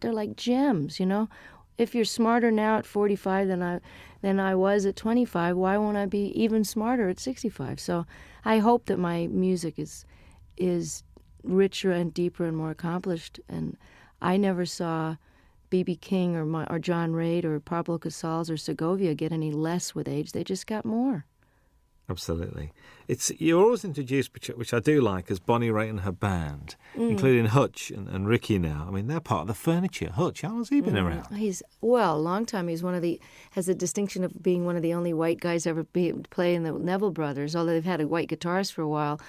they're like gems, you know? If you're smarter now at 45 than I was at 25, why won't I be even smarter at 65? So I hope that my music is richer and deeper and more accomplished. And I never saw B.B. King or John Reid or Pablo Casals or Segovia get any less with age. They just got more. Absolutely. You're always introduced, which I do like, as Bonnie Raitt and her band, including Hutch and Ricky now. I mean, they're part of the furniture. Hutch, how long has he been around? A long time. He's has the distinction of being one of the only white guys ever play in the Neville Brothers, although they've had a white guitarist for a while.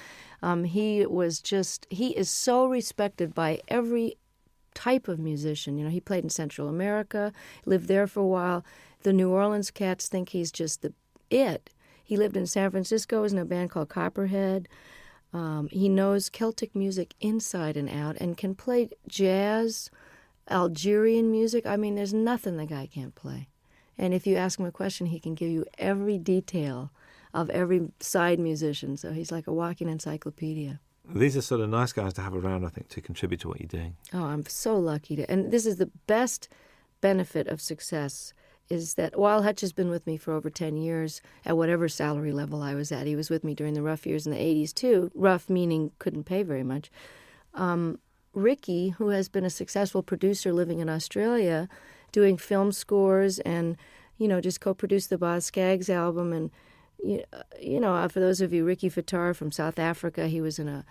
He is so respected by every type of musician. You know, he played in Central America, lived there for a while. The New Orleans cats think he's just it. He lived in San Francisco, was in a band called Copperhead. He knows Celtic music inside and out and can play jazz, Algerian music. I mean, there's nothing the guy can't play. And if you ask him a question, he can give you every detail of every side musician. So he's like a walking encyclopedia. These are sort of nice guys to have around, I think, to contribute to what you're doing. Oh, I'm so lucky to. And this is the best benefit of success, is that while Hutch has been with me for over 10 years, at whatever salary level I was at, he was with me during the rough years in the 80s too, rough meaning couldn't pay very much. Ricky, who has been a successful producer living in Australia, doing film scores and, you know, just co-produced the Boz Scaggs album. And, you know, for those of you, Ricky Fattar from South Africa, he was in a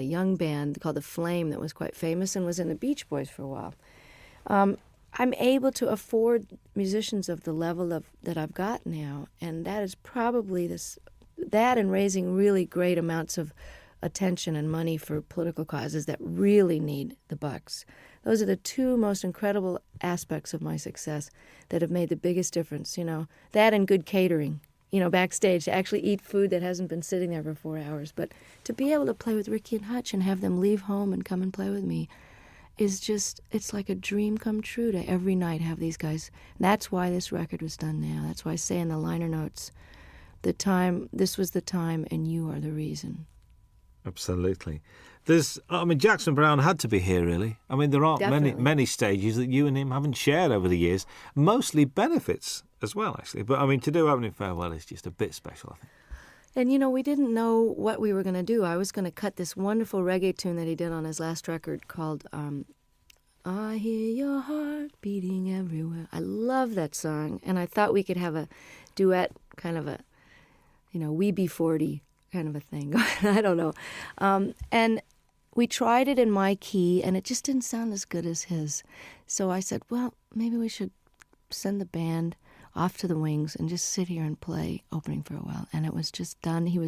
young band called The Flame that was quite famous and was in the Beach Boys for a while. I'm able to afford musicians of the level that I've got now, and that is probably that and raising really great amounts of attention and money for political causes that really need the bucks. Those are the two most incredible aspects of my success that have made the biggest difference, you know. That and good catering, you know, backstage, to actually eat food that hasn't been sitting there for 4 hours. But to be able to play with Ricky and Hutch and have them leave home and come and play with me is just, it's like a dream come true to every night have these guys. And that's why this record was done now. That's why I say in the liner notes, this was the time and you are the reason. Absolutely. Jackson Browne had to be here, really. I mean, there aren't many stages that you and him haven't shared over the years. Mostly benefits as well, actually. But, I mean, to do Opening Farewell is just a bit special, I think. And, you know, we didn't know what we were going to do. I was going to cut this wonderful reggae tune that he did on his last record called I Hear Your Heart Beating Everywhere. I love that song. And I thought we could have a duet, kind of a, you know, We Be 40 kind of a thing. I don't know. And we tried it in my key, and it just didn't sound as good as his. So I said, well, maybe we should send the band off to the wings and just sit here and play Opening Farewell. And it was just done. He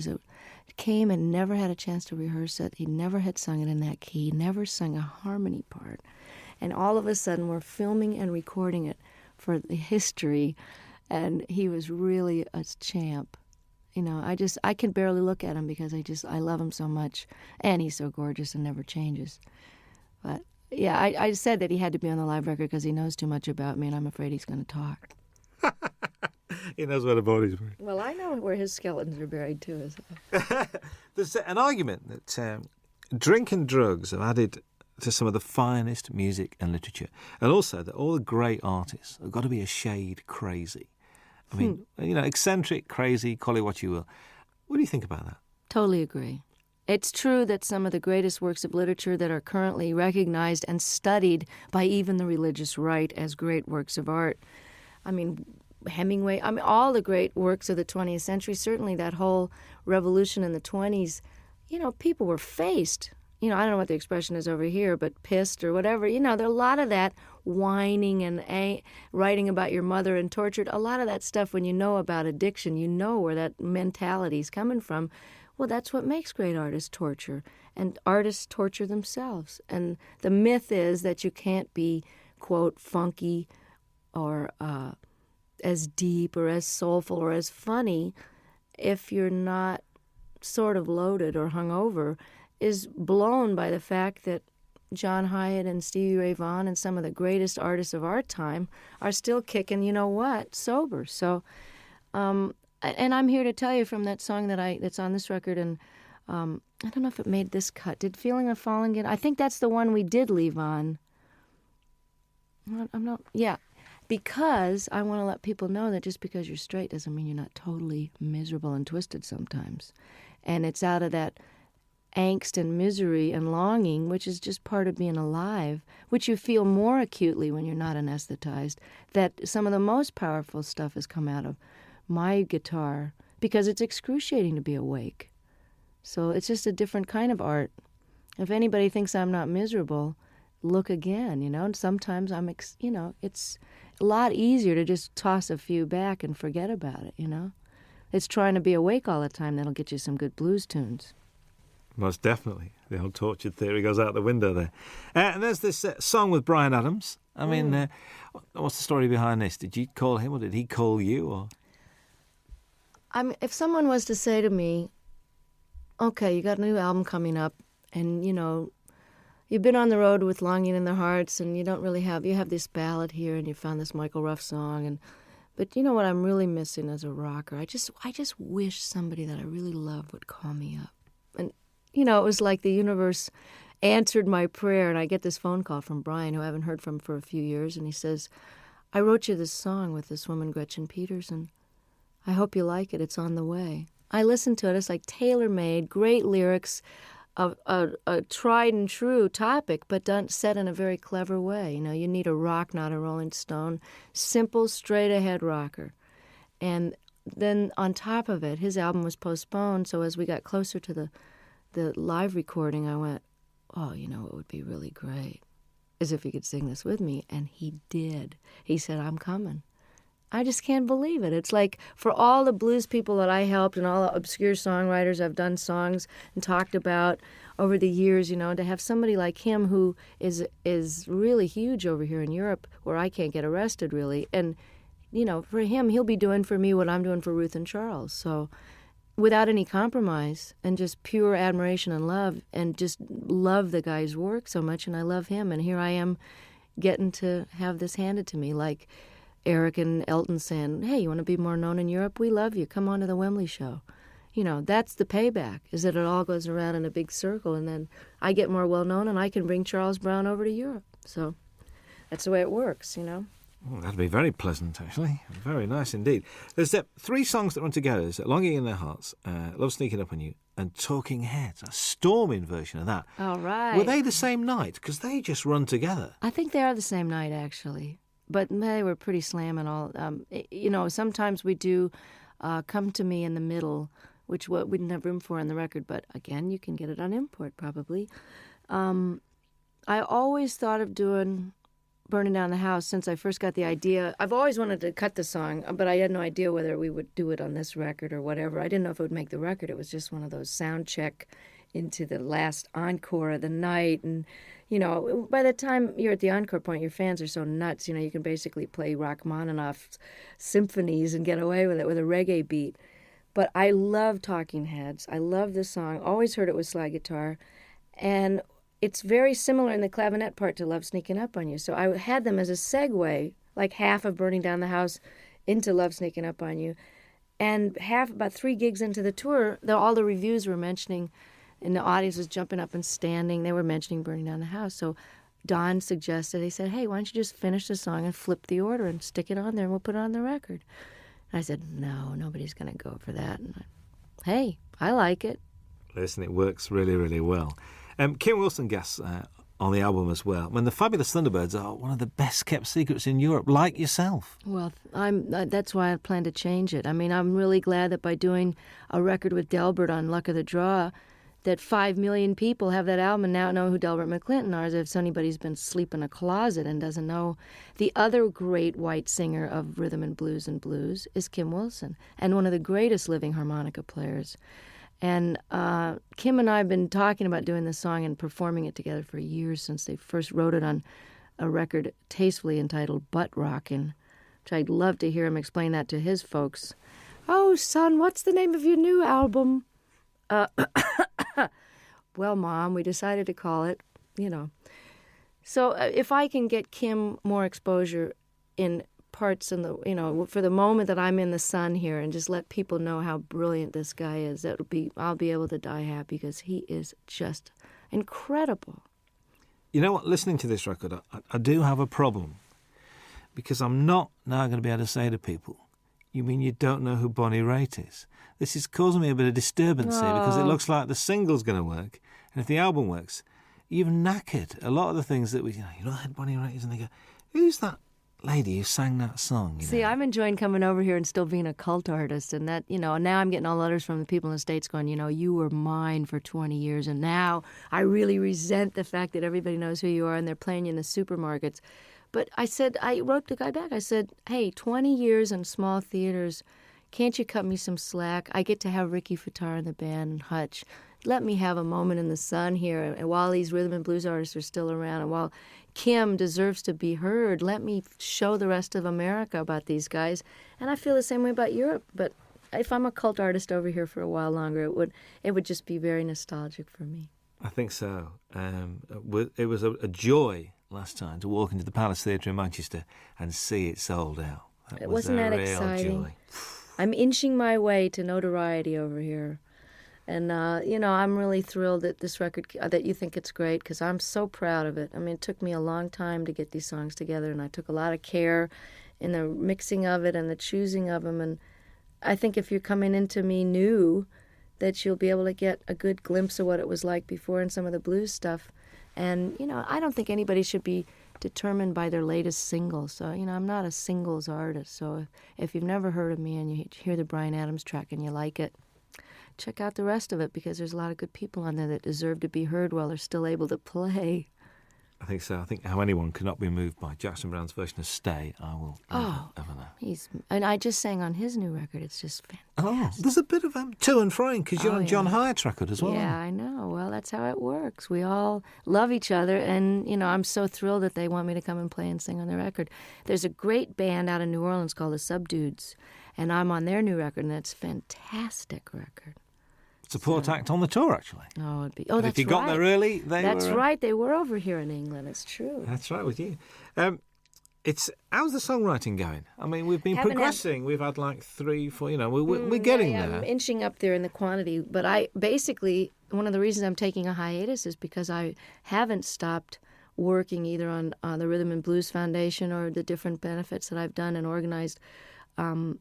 came and never had a chance to rehearse it. He never had sung it in that key, never sung a harmony part. And all of a sudden, we're filming and recording it for the history, and he was really a champ. You know, I can barely look at him because I love him so much. And he's so gorgeous and never changes. But, yeah, I said that he had to be on the live record because he knows too much about me, and I'm afraid he's going to talk. He knows where the body's buried. Well, I know where his skeletons are buried, too. There's an argument that drink and drugs have added to some of the finest music and literature. And also that all the great artists have got to be a shade crazy. I mean, you know, eccentric, crazy, call it what you will. What do you think about that? Totally agree. It's true that some of the greatest works of literature that are currently recognized and studied by even the religious right as great works of art. I mean, Hemingway, all the great works of the 20th century, certainly that whole revolution in the 20s, you know, people were faced. You know, I don't know what the expression is over here, but pissed or whatever. You know, there are a lot of that whining and writing about your mother and tortured. A lot of that stuff, when you know about addiction, you know where that mentality is coming from. Well, that's what makes great artists torture. And artists torture themselves. And the myth is that you can't be, quote, funky or as deep or as soulful or as funny if you're not sort of loaded or hungover. is blown by the fact that John Hyatt and Stevie Ray Vaughan and some of the greatest artists of our time are still kicking, you know what, sober. So, and I'm here to tell you from that song that's on this record, and I don't know if it made this cut. Did Feeling of Falling get? I think that's the one we did leave on. I'm not. Yeah, because I want to let people know that just because you're straight doesn't mean you're not totally miserable and twisted sometimes, and it's out of that angst and misery and longing, which is just part of being alive, which you feel more acutely when you're not anesthetized, that some of the most powerful stuff has come out of my guitar, because it's excruciating to be awake. So it's just a different kind of art. If anybody thinks I'm not miserable, look again, you know. And sometimes it's a lot easier to just toss a few back and forget about it, you know. It's trying to be awake all the time that'll get you some good blues tunes. Most definitely. The old tortured theory goes out the window there. And there's this song with Bryan Adams. I mean, what's the story behind this? Did you call him or did he call you? Or if someone was to say to me, okay, you got a new album coming up, and, you know, you've been on the road with Longing in Their Hearts, and you have this ballad here, and you found this Michael Ruff song, but you know what I'm really missing as a rocker? I just wish somebody that I really love would call me up. And, you know, it was like the universe answered my prayer, and I get this phone call from Brian, who I haven't heard from for a few years, and he says, I wrote you this song with this woman, Gretchen Peterson. I hope you like it. It's on the way. I listened to it. It's like tailor-made, great lyrics, a tried and true topic, but done set in a very clever way. You know, you need a rock, not a Rolling Stone. Simple, straight-ahead rocker. And then on top of it, his album was postponed, so as we got closer to the live recording, I went, oh, you know, it would be really great, as if he could sing this with me. And he did. He said, I'm coming. I just can't believe it. It's like, for all the blues people that I helped and all the obscure songwriters I've done songs and talked about over the years, you know, to have somebody like him who is really huge over here in Europe, where I can't get arrested, really. And, you know, for him, he'll be doing for me what I'm doing for Ruth and Charles. So without any compromise, and just pure admiration and love, and just love the guy's work so much, and I love him. And here I am getting to have this handed to me, like Eric and Elton saying, hey, you want to be more known in Europe? We love you. Come on to the Wembley show. You know, that's the payback, is that it all goes around in a big circle, and then I get more well-known, and I can bring Charles Brown over to Europe. So that's the way it works, you know. Oh, that'd be very pleasant, actually. Very nice indeed. There's 3 songs that run together. There's Longing in Their Hearts, Love Sneaking Up on You, and Talking Heads, a storming version of that. All right. Were they the same night? Because they just run together. I think they are the same night, actually. But they were pretty slamming all. You know, sometimes we do Come to Me in the Middle, which we didn't have room for on the record. But again, you can get it on import probably. I always thought of doing Burning Down the House since I first got the idea. I've always wanted to cut the song, but I had no idea whether we would do it on this record or whatever. I didn't know if it would make the record. It was just one of those sound check into the last encore of the night. And, you know, by the time you're at the encore point, your fans are so nuts, you know, you can basically play Rachmaninoff's symphonies and get away with it with a reggae beat. But I love Talking Heads. I love this song. Always heard it with slide guitar. And it's very similar in the clavinet part to Love Sneaking Up on You. So I had them as a segue, like half of Burning Down the House into Love Sneaking Up on You. And about 3 gigs into the tour, all the reviews were mentioning, and the audience was jumping up and standing. They were mentioning Burning Down the House. So Don suggested, he said, hey, why don't you just finish the song and flip the order and stick it on there and we'll put it on the record. And I said, no, nobody's going to go for that. And hey, I like it. Listen, it works really, really well. Kim Wilson guests on the album as well. When the Fabulous Thunderbirds are one of the best-kept secrets in Europe, like yourself. Well, that's why I plan to change it. I mean, I'm really glad that by doing a record with Delbert on Luck of the Draw, that 5 million people have that album and now know who Delbert McClinton are, as if anybody's been asleep in a closet and doesn't know. The other great white singer of rhythm and blues is Kim Wilson, and one of the greatest living harmonica players. And Kim and I have been talking about doing this song and performing it together for years, since they first wrote it on a record tastefully entitled Butt Rockin', which I'd love to hear him explain that to his folks. Oh, son, what's the name of your new album? well, Mom, we decided to call it, you know. So if I can get Kim more exposure in parts in the, you know, for the moment that I'm in the sun here and just let people know how brilliant this guy is, I'll be able to die happy because he is just incredible. You know what? Listening to this record, I do have a problem because I'm not now going to be able to say to people, you mean you don't know who Bonnie Raitt is? This is causing me a bit of disturbance here because it looks like the single's going to work, and if the album works, you've knackered a lot of the things that you know who Bonnie Raitt is, and they go, who's that lady who sang that song? You See, know? I'm enjoying coming over here and still being a cult artist, and that, you know, now I'm getting all letters from the people in the States going, you know, you were mine for 20 years, and now I really resent the fact that everybody knows who you are and they're playing you in the supermarkets. But I wrote the guy back. I said, hey, 20 years in small theaters, can't you cut me some slack? I get to have Ricky Fataar in the band and Hutch. Let me have a moment in the sun here. And while these rhythm and blues artists are still around, and while Kim deserves to be heard, let me show the rest of America about these guys. And I feel the same way about Europe. But if I'm a cult artist over here for a while longer, it would just be very nostalgic for me. I think so. It was a joy last time to walk into the Palace Theatre in Manchester and see it sold out. Wasn't that exciting? Joy. I'm inching my way to notoriety over here. And, you know, I'm really thrilled that this record, that you think it's great, because I'm so proud of it. I mean, it took me a long time to get these songs together, and I took a lot of care in the mixing of it and the choosing of them. And I think if you're coming into me new, that you'll be able to get a good glimpse of what it was like before in some of the blues stuff. And, you know, I don't think anybody should be determined by their latest single. So, you know, I'm not a singles artist. So if you've never heard of me and you hear the Bryan Adams track and you like it, check out the rest of it, because there's a lot of good people on there that deserve to be heard while they're still able to play. I think so. I think how anyone cannot be moved by Jackson Browne's version of Stay, I will never know. And I just sang on his new record. It's just fantastic. Oh, there's a bit of to and froing, because you're on John Hyatt's record as well. Yeah, I know. Well, that's how it works. We all love each other, and, you know, I'm so thrilled that they want me to come and play and sing on their record. There's a great band out in New Orleans called the Subdudes, and I'm on their new record, and it's a fantastic record. Support act on the tour, actually. Oh, it'd be. And That's if you got there early, That's right. They were over here in England. It's true. That's right with you. How's the songwriting going? I mean, we've been progressing. We've had like 3, 4. You know, we're getting there. I'm inching up there in the quantity. But one of the reasons I'm taking a hiatus is because I haven't stopped working either on the Rhythm and Blues Foundation or the different benefits that I've done and organized.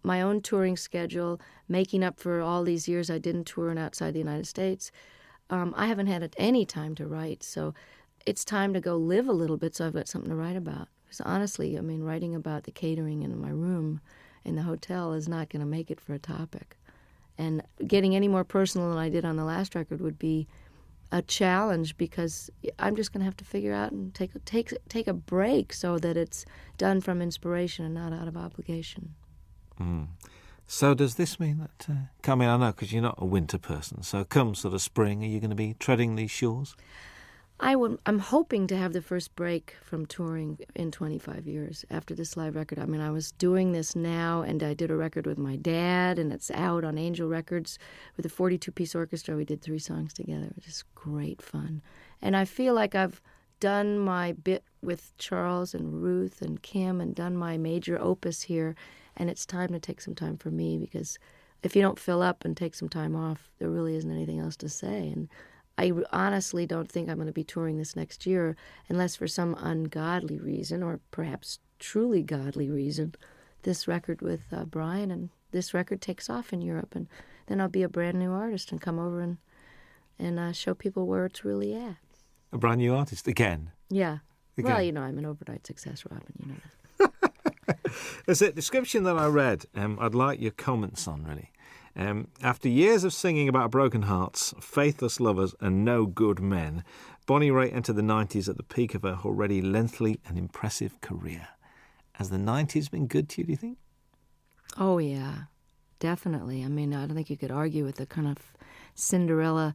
My own touring schedule, making up for all these years I didn't tour outside the United States. I haven't had any time to write, so it's time to go live a little bit so I've got something to write about. Because honestly, I mean, writing about the catering in my room in the hotel is not going to make it for a topic. And getting any more personal than I did on the last record would be a challenge, because I'm just going to have to figure out and take a break so that it's done from inspiration and not out of obligation. So does this mean that, I know because you're not a winter person, so come sort of spring, are you going to be treading these shores? I'm hoping to have the first break from touring in 25 years after this live record. I mean, I was doing this now, and I did a record with my dad, and it's out on Angel Records with a 42-piece orchestra. We did 3 songs together. It was just great fun. And I feel like I've done my bit with Charles and Ruth and Kim and done my major opus here, and it's time to take some time for me, because if you don't fill up and take some time off, there really isn't anything else to say. And I honestly don't think I'm going to be touring this next year unless for some ungodly reason, or perhaps truly godly reason, this record with Bryan and this record takes off in Europe, and then I'll be a brand new artist and come over and show people where it's really at. A brand new artist again? Yeah. Again. Well, you know, I'm an overnight success, Robin, you know that. There's a description that I read, I'd like your comments on, really. After years of singing about broken hearts, faithless lovers and no good men, Bonnie Raitt entered the 90s at the peak of her already lengthy and impressive career. Has the 90s been good to you, do you think? Oh, yeah, definitely. I mean, I don't think you could argue with the kind of Cinderella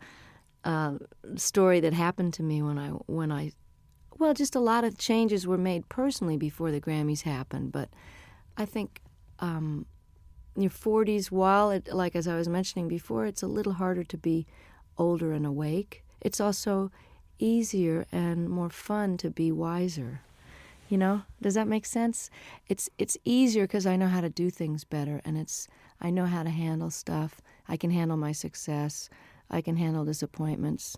story that happened to me when I well, just a lot of changes were made personally before the Grammys happened. But I think your 40s, while, like as I was mentioning before, it's a little harder to be older and awake. it's also easier and more fun to be wiser. You know, does that make sense? It's easier because I know how to do things better, and I know how to handle stuff. I can handle my success. I can handle disappointments.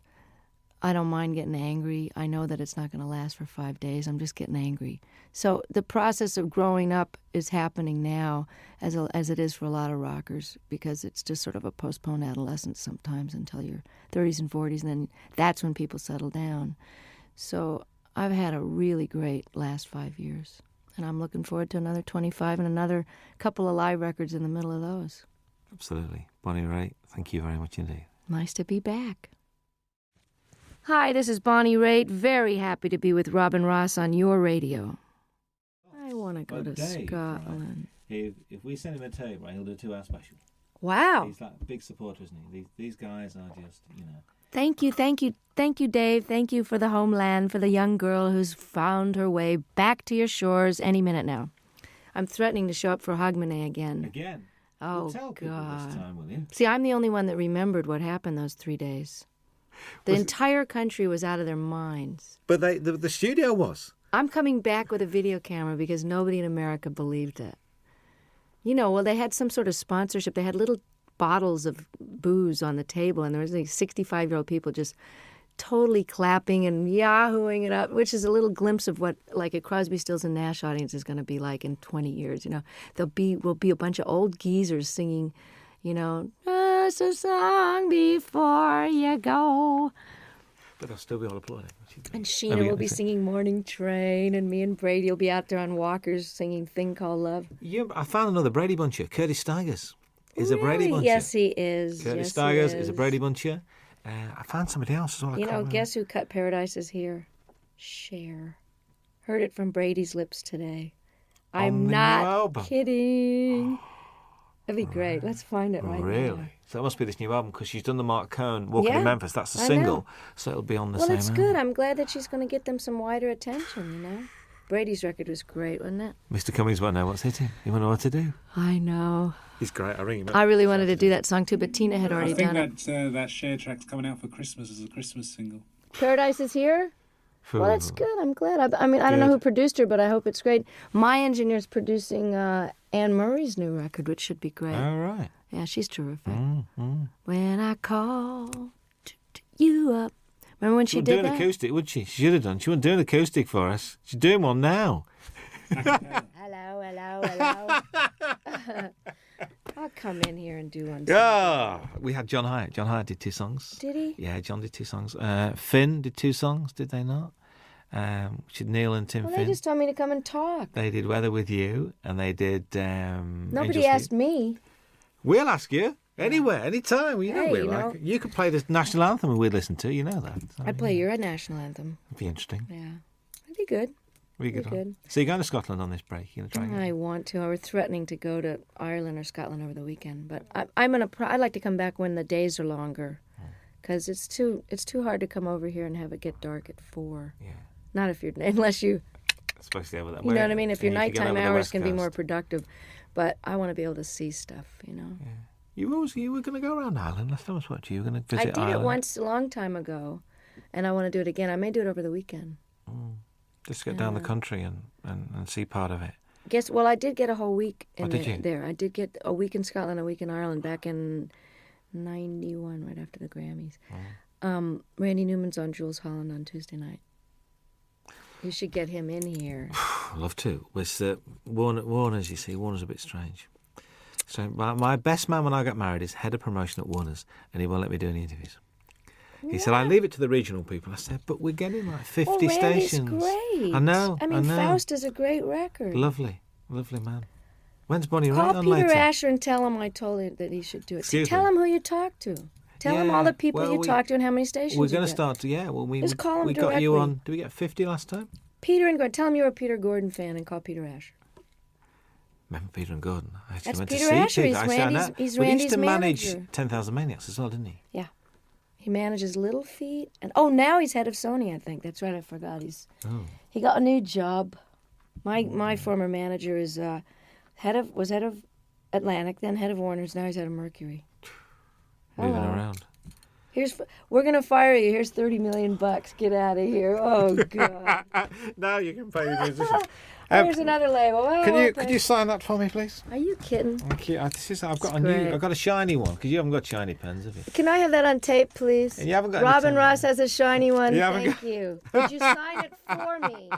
I don't mind getting angry. I know that it's not going to last for 5 days. I'm just getting angry. So the process of growing up is happening now as it is for a lot of rockers, because it's just sort of a postponed adolescence sometimes until your 30s and 40s, and then that's when people settle down. So I've had a really great last 5 years, and I'm looking forward to another 25 and another couple of live records in the middle of those. Absolutely. Bonnie Raitt, thank you very much indeed. Nice to be back. Hi, this is Bonnie Raitt. Very happy to be with Robin Ross on your radio. I want to go to Scotland. Right? If we send him a tape, right, he'll do a 2-hour special. Wow. He's like a big supporter, isn't he? These guys are just, Thank you, Dave. Thank you for the homeland, for the young girl who's found her way back to your shores any minute now. I'm threatening to show up for Hogmanay again. Again? Oh, Well, tell people God. this time, will you? See, I'm the only one that remembered what happened those 3 days. The entire country was out of their minds. But the studio was. I'm coming back with a video camera because nobody in America believed it. You know, well, they had some sort of sponsorship. They had little bottles of booze on the table, and there was like 65-year-old people just totally clapping and yahooing it up, which is a little glimpse of what like a Crosby, Stills and Nash audience is going to be like in 20 years. You know, will be a bunch of old geezers singing, you know, just a song before you go. But they'll still be all applauding. And Sheena will be singing Morning Train, and me and Brady will be out there on walkers singing Thing Called Love. Yeah, I found another Brady Buncher. Curtis Stigers is a Brady Buncher. Yes, he is. Curtis Stigers is a Brady Buncher. I found somebody else as well. You know, guess who cut Paradise is Here? Cher. Heard it from Brady's lips today. I'm not kidding. That'd be great. Let's find it right now. Really? So that must be this new album, because she's done the Mark Cohn Walking in Memphis. That's the single. So it'll be on the same album. Well, it's good. album. I'm glad that she's going to get them some wider attention, you know? Brady's record was great, wasn't it? Mr. Cummings won't know what's hitting. He won't know what to do. I know. He's great. I ring him up. I really wanted to do that song too, but Tina had already done it. I think that Cher track's coming out for Christmas as a Christmas single. Paradise is Here? Well, that's good. I'm glad. I mean, I don't know who produced her, but I hope it's great. My engineer's producing Anne Murray's new record, which should be great. All right. Yeah, she's terrific. When I call you up. Remember when she did that? She would do an acoustic, would she? She should have done. She wouldn't do an acoustic for us. She's doing one now. Hello. I'll come in here and do one. Yeah. We had John Hyatt. John Hyatt did 2 songs. Did he? Yeah, John did 2 songs. Finn did 2 songs, did they not? Which is Neil and Tim Well, Finn. they just told me to come and talk. They did Weather With You, and they did Nobody asked me. We'll ask you. Anywhere, anytime. You know Hey, we're you like. know. You could play the national anthem and we'd listen to. You know that. So, I'd play your national anthem. It'd be interesting. Yeah. It'd be good. We Be good. good. So you're going to Scotland on this break? You're going to try. I want to. I was threatening to go to Ireland or Scotland over the weekend, but I'd like to come back when the days are longer, because it's too hard to come over here and have it get dark at 4. Yeah. Not if unless you. Especially over that. You know what I mean? If your you get nighttime over the hours West can be Coast. more productive, but I want to be able to see stuff. You know. Yeah. You were going to go around Ireland last time I spoke to you. You were going to I visit did Ireland. it once a long time ago, and I want to do it again. I may do it over the weekend. Just get down the country and see part of it. Well, I did get a whole week in did you? there. I did get a week in Scotland, a week in Ireland back in 91, right after the Grammys. Randy Newman's on Jules Holland on Tuesday night. You should get him in here. I'd love to. With Warner's, you see, Warner's a bit strange. So my best man when I got married is head of promotion at Warner's, and he won't let me do any interviews. He said, I leave it to the regional people. I said, but we're getting like 50 Randy's stations. great. I know. I mean, Faust is a great record. Lovely man. When's Bonnie Raitt Call on Peter later? Asher and tell him I told him that he should do it. Excuse Tell me? him who you talked to. Tell him all the people well, you talked to and how many stations We're you going to get. start to, yeah. Well, we Just call him we got you directly. on. Did we get 50 last time? Peter and Gordon. Tell him you're a Peter Gordon fan and call Peter Asher. Remember Peter and Gordon? I actually That's went Peter to see Asher. Peter. He's I said, Randy's- no. he's Well, he used Randy's to manage manager. 10,000 Maniacs as well, didn't he? Yeah. He manages Little Feat. And now he's head of Sony, I think. That's right, I forgot. He got a new job. My former manager is head of Atlantic, then head of Warner's, now he's head of Mercury. Moving Hello. around. We're gonna fire you. Here's $30 million. Get out of here. Oh God. Now you can pay the musician. Here's another label. Oh, Could you sign that for me, please? Are you kidding? Thank you. I've got great. I've got a shiny one because you haven't got shiny pens, have you? Can I have that on tape, please? And you haven't got Robin anything. Ross has a shiny one. You haven't Thank you. Could you sign it for me?